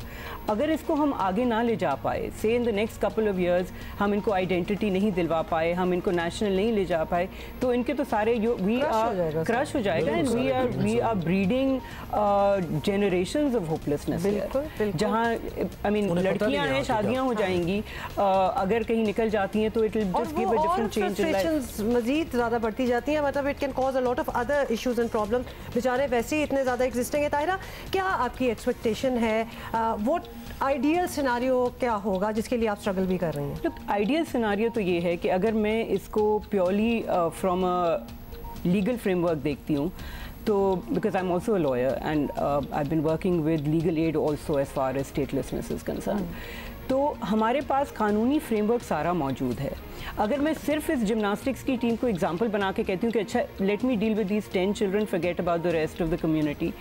अगर इसको हम आगे ना ले जा पाए, से in the next couple of years हम इनको आइडेंटिटी नहीं दिलवा पाए, हम इनको नेशनल नहीं ले जा पाए, तो इनके तो सारे वी आर क्रश हो जाएगा and we are breeding generations of hopelessness. जहाँ आई मीन लड़कियाँ हैं, शादियाँ हो जाएंगी, अगर कहीं निकल जाती हैं तो it will just give a different change in life. मजीद ज़्यादा बढ़ती जाती हैं, मतलब it can cause a lot of other issues and problem. बेचारे वैसे ही इतने ज़्यादा एग्जिस्टिंग है। ताहिरा, क्या आपकी एक्सपेक्टेशन है, वो आइडियल सिनारियो क्या होगा जिसके लिए आप स्ट्रगल भी कर रही हैं? आइडियल सिनारियो तो ये है कि अगर मैं इसको purely from a legal framework देखती हूँ तो because I'm also a lawyer and I've been working with legal aid also as far as statelessness is concerned. तो हमारे पास कानूनी फ्रेमवर्क सारा मौजूद है। अगर मैं सिर्फ इस जिम्नास्टिक्स की टीम को एग्जांपल बना के कहती हूँ कि अच्छा let me deal with these 10 children, forget about the rest of the community,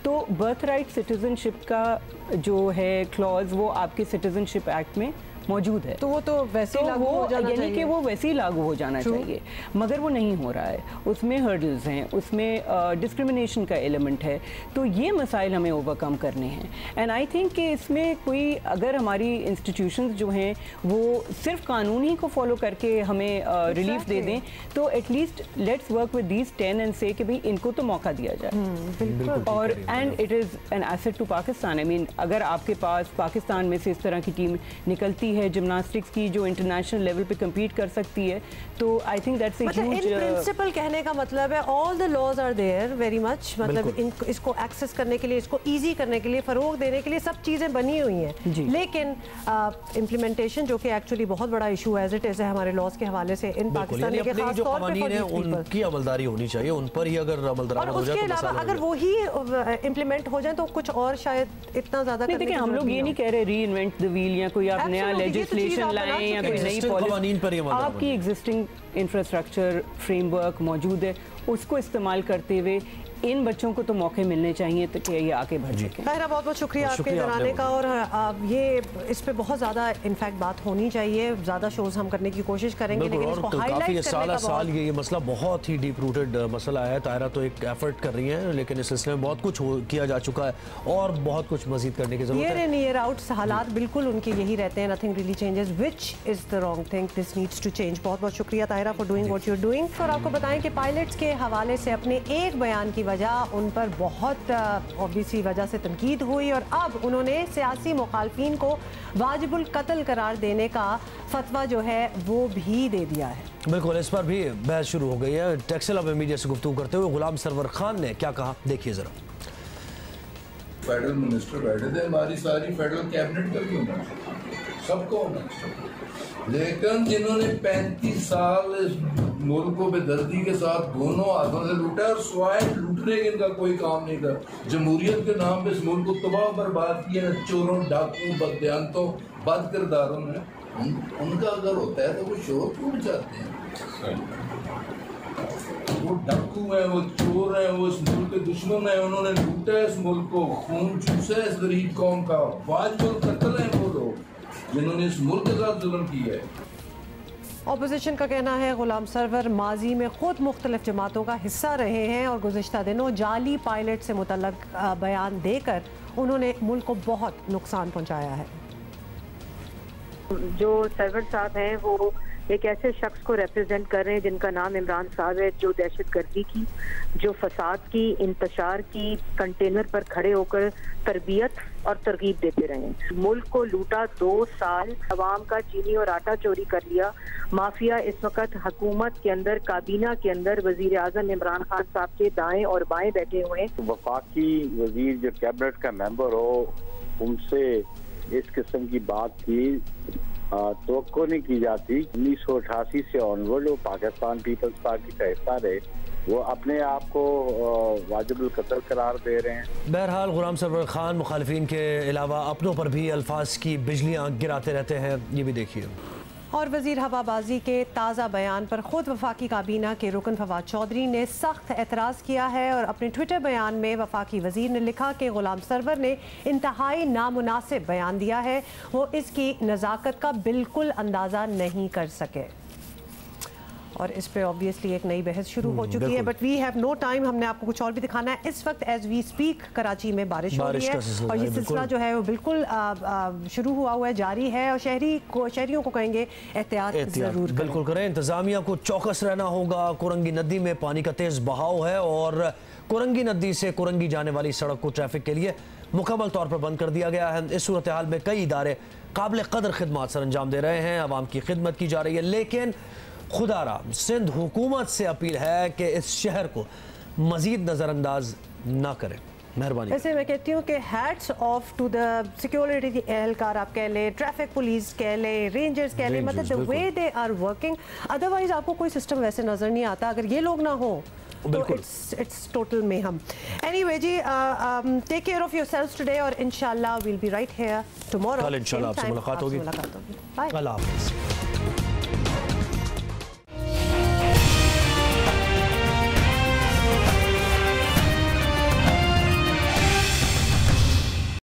तो बर्थ राइट सिटीजनशिप का जो है क्लॉज वो आपके सिटीजनशिप एक्ट में मौजूद है। तो वो तो वैसे ही लागू हो जाना चाहिए, यानी कि वो वैसे ही लागू हो जाना चाहिए, मगर वो नहीं हो रहा है। उसमें हर्डल्स हैं, उसमें डिस्क्रिमिनेशन का एलिमेंट है, तो ये मसाइल हमें ओवरकम करने हैं। एंड आई थिंक कि इसमें कोई, अगर हमारी इंस्टीट्यूशंस जो हैं वो सिर्फ कानून ही को फॉलो करके हमें रिलीफ दे दें, तो at least let's work with these 10 and say कि भाई इनको तो मौका दिया जाए। और and it is an asset to Pakistan. I mean अगर आपके पास पाकिस्तान में से इस तरह की टीम निकलती है जिम्नास्टिक्स की जो इंटरनेशनल लेवल पे compete कर सकती है, तो I think that's a huge principle. कहने का मतलब है all the laws are there very much, मतलब इसको एक्सेस करने के लिए, इसको इजी करने के लिए, फरोग देने के लिए सब चीज़ें बनी हुई हैं, लेकिन इम्प्लीमेंटेशन जो कि एक्चुअली बहुत बड़ा इशू एज इट इज़ है हमारे लॉज के हवाले से इन पाकिस्तान के खास तौर पे उनकी अमलदारी होनी चाहिए, उन पर ही अगर अमलदारी हो जाए, उसके अलावा अगर वो ही इम्प्लीमेंट हो जाए तो कुछ और शायद इतना ज़्यादा। देखिए हम लोग ये नहीं कह रहे री इन्वेंट द व्हील या कोई आप नया लेजिस्लेशन लाएं या कोई नई पॉलिसी। आपकी एग्जिस्टिंग इंफ्रास्ट्रक्चर फ्रेमवर्क मौजूद है, उसको इस्तेमाल करते हुए इन बच्चों को तो मौके मिलने चाहिए तो कि ये आगे बढ़ सकें। ताहिरा, बहुत बहुत शुक्रिया आपके इधर आने का, और ये इस पे बहुत ज़्यादा इनफैक्ट बात होनी चाहिए, ज़्यादा शोज हम करने की कोशिश करेंगे, लेकिन इसको हाईलाइट करने का साल ये मसला बहुत ही डीप रूटेड मसला है। ताहिरा तो एक एफर्ट कर रही है, लेकिन इस सिलसिले में बहुत कुछ किया जा चुका है और बहुत कुछ मजीद करने की जरूरत है। ईयर इन ईयर आउट हालात बिल्कुल उनके यही रहते हैं, nothing really changes, which is the wrong thing, this needs to change. बहुत बहुत शुक्रिया Tahira for doing what you are doing. और आपको बताएं कि पायलट्स के हवाले से अपने एक बयान की वजह उन पर बहुत ऑब्वियसली वजह से तनकीद हुई, और अब उन्होंने सियासी मुखालफिन को वाजिबुल कत्ल करार देने का फतवा जो है वो भी दे दिया है। बिल्कुल, इस पर भी बहस शुरू हो गई है। टेक्सटाइल अब मीडिया से गुफ्तगू करते हुए गुलाम सरवर खान ने क्या कहा, देखिए जरा। फेडरल मिनिस्टर बैठे थे, हमारी सारी फेडरल कैबिनेट का भी होना चाहिए, सबको होना चाहिए, लेकिन जिन्होंने 35 साल इस मुल्क को बेदर्दी के साथ दोनों हाथों से लूटा और स्वाय लूटने के इनका कोई काम नहीं था। जमहूरियत के नाम पे इस मुल्क को तबाह बर्बाद किया चोरों, डाकुओं, बदयांतों, बद किरदारों ने। उनका अगर होता है तो वो शोर क्यों मचाते हैं? वो डाकू हैं, वो चोर हैं, वो इस मुल्क के दुश्मन हैं, उन्होंने लूटा है इस मुल्क को, खून चूसा है इस गरीब कौम का। वाजिबुल कत्ल हैं वो लोग जिन्होंने इस मुल्क के साथ जुल्म किया है। ऑपोजिशन का कहना है गुलाम सरवर माजी में खुद मुख्तलिफ जमातों का हिस्सा रहे हैं और गुज़िश्ता दिनों जाली पायलट से मुतल्लक बयान देकर उन्होंने मुल्क को बहुत नुकसान पहुंचाया है। जो सरवर साहब हैं वो एक ऐसे शख्स को रिप्रेजेंट कर रहे हैं जिनका नाम इमरान साहब है, जो दहशतगर्दी की, जो फसाद की, इंतशार की कंटेनर पर खड़े होकर तरबियत और तरगीब देते रहे। मुल्क को लूटा, 2 साल अवाम का चीनी और आटा चोरी कर लिया। माफिया इस वक्त हुकूमत के अंदर, काबीना के अंदर वजीर आजम इमरान खान साहब के दाएं और बाएं बैठे हुए हैं। वफाकी वजीर जो कैबिनेट का मेंबर हो, उनसे इस किस्म की बात की तवक्को नहीं की जाती। 1988 से ऑनवर्ड वो पाकिस्तान पीपल्स पार्टी का हिस्सा रहे, वो अपने आप को वाजिबुल कत्ल करार दे रहे हैं। बहरहाल गुलाम सरवर खान मुखालिफिन के अलावा अपनों पर भी अल्फाज की बिजलियाँ गिराते रहते हैं, ये भी देखिए। और वजीर हवाबाजी के ताज़ा बयान पर खुद वफाकी काबीना के रुकन फवाद चौधरी ने सख्त एतराज़ किया है और अपने ट्विटर बयान में वफाकी वजीर ने लिखा कि गुलाम सरवर ने इंतहाई नामुनासिब बयान दिया है, वो इसकी नज़ाकत का बिल्कुल अंदाज़ा नहीं कर सके। और इस पे ऑब्वियसली एक नई बहस शुरू हो चुकी है, but we have no time, हमने आपको कुछ और भी दिखाना है। इस वक्त एज वी स्पीक कराची में बारिश हो रही है और ये सिलसिला जो है वो बिल्कुल शुरू हुआ है, जारी है, और शहरियों को कहेंगे एहतियात जरूर बिल्कुल करें। इंतजामिया को चौकस रहना होगा। कुरंगी नदी में पानी का तेज बहाव है और कुरंगी नदी से कुरंगी जाने वाली सड़क को ट्रैफिक के लिए मुकम्मल तौर पर बंद कर दिया गया है। इस सूरत हाल में कई इदारे काबिल कदर खिदमत सर अंजाम दे रहे हैं, आवाम की खिदमत की जा रही है, लेकिन खुदारा सिंध हुकूमत से अपील है कि इस शहर को मजीद नज़रअंदाज ना करें, मेहरबानी। वैसे मैं कहती हूँ कि hats off to the security एहलकार, आप कह लें, ट्रैफिक पुलिस कह लें, रेंजर्स कह लें, मतलब the way they are working. Otherwise आपको कोई सिस्टम वैसे नज़र नहीं आता अगर ये लोग ना हो तो इट्स टोटल में हम। एनीवे जी, take care of yourselves today और इंशाल्लाह we'll be right here tomorrow. कल इंशाल्लाह आपसे मुलाकात होगी। बाय। अल्लाह हाफ़िज़।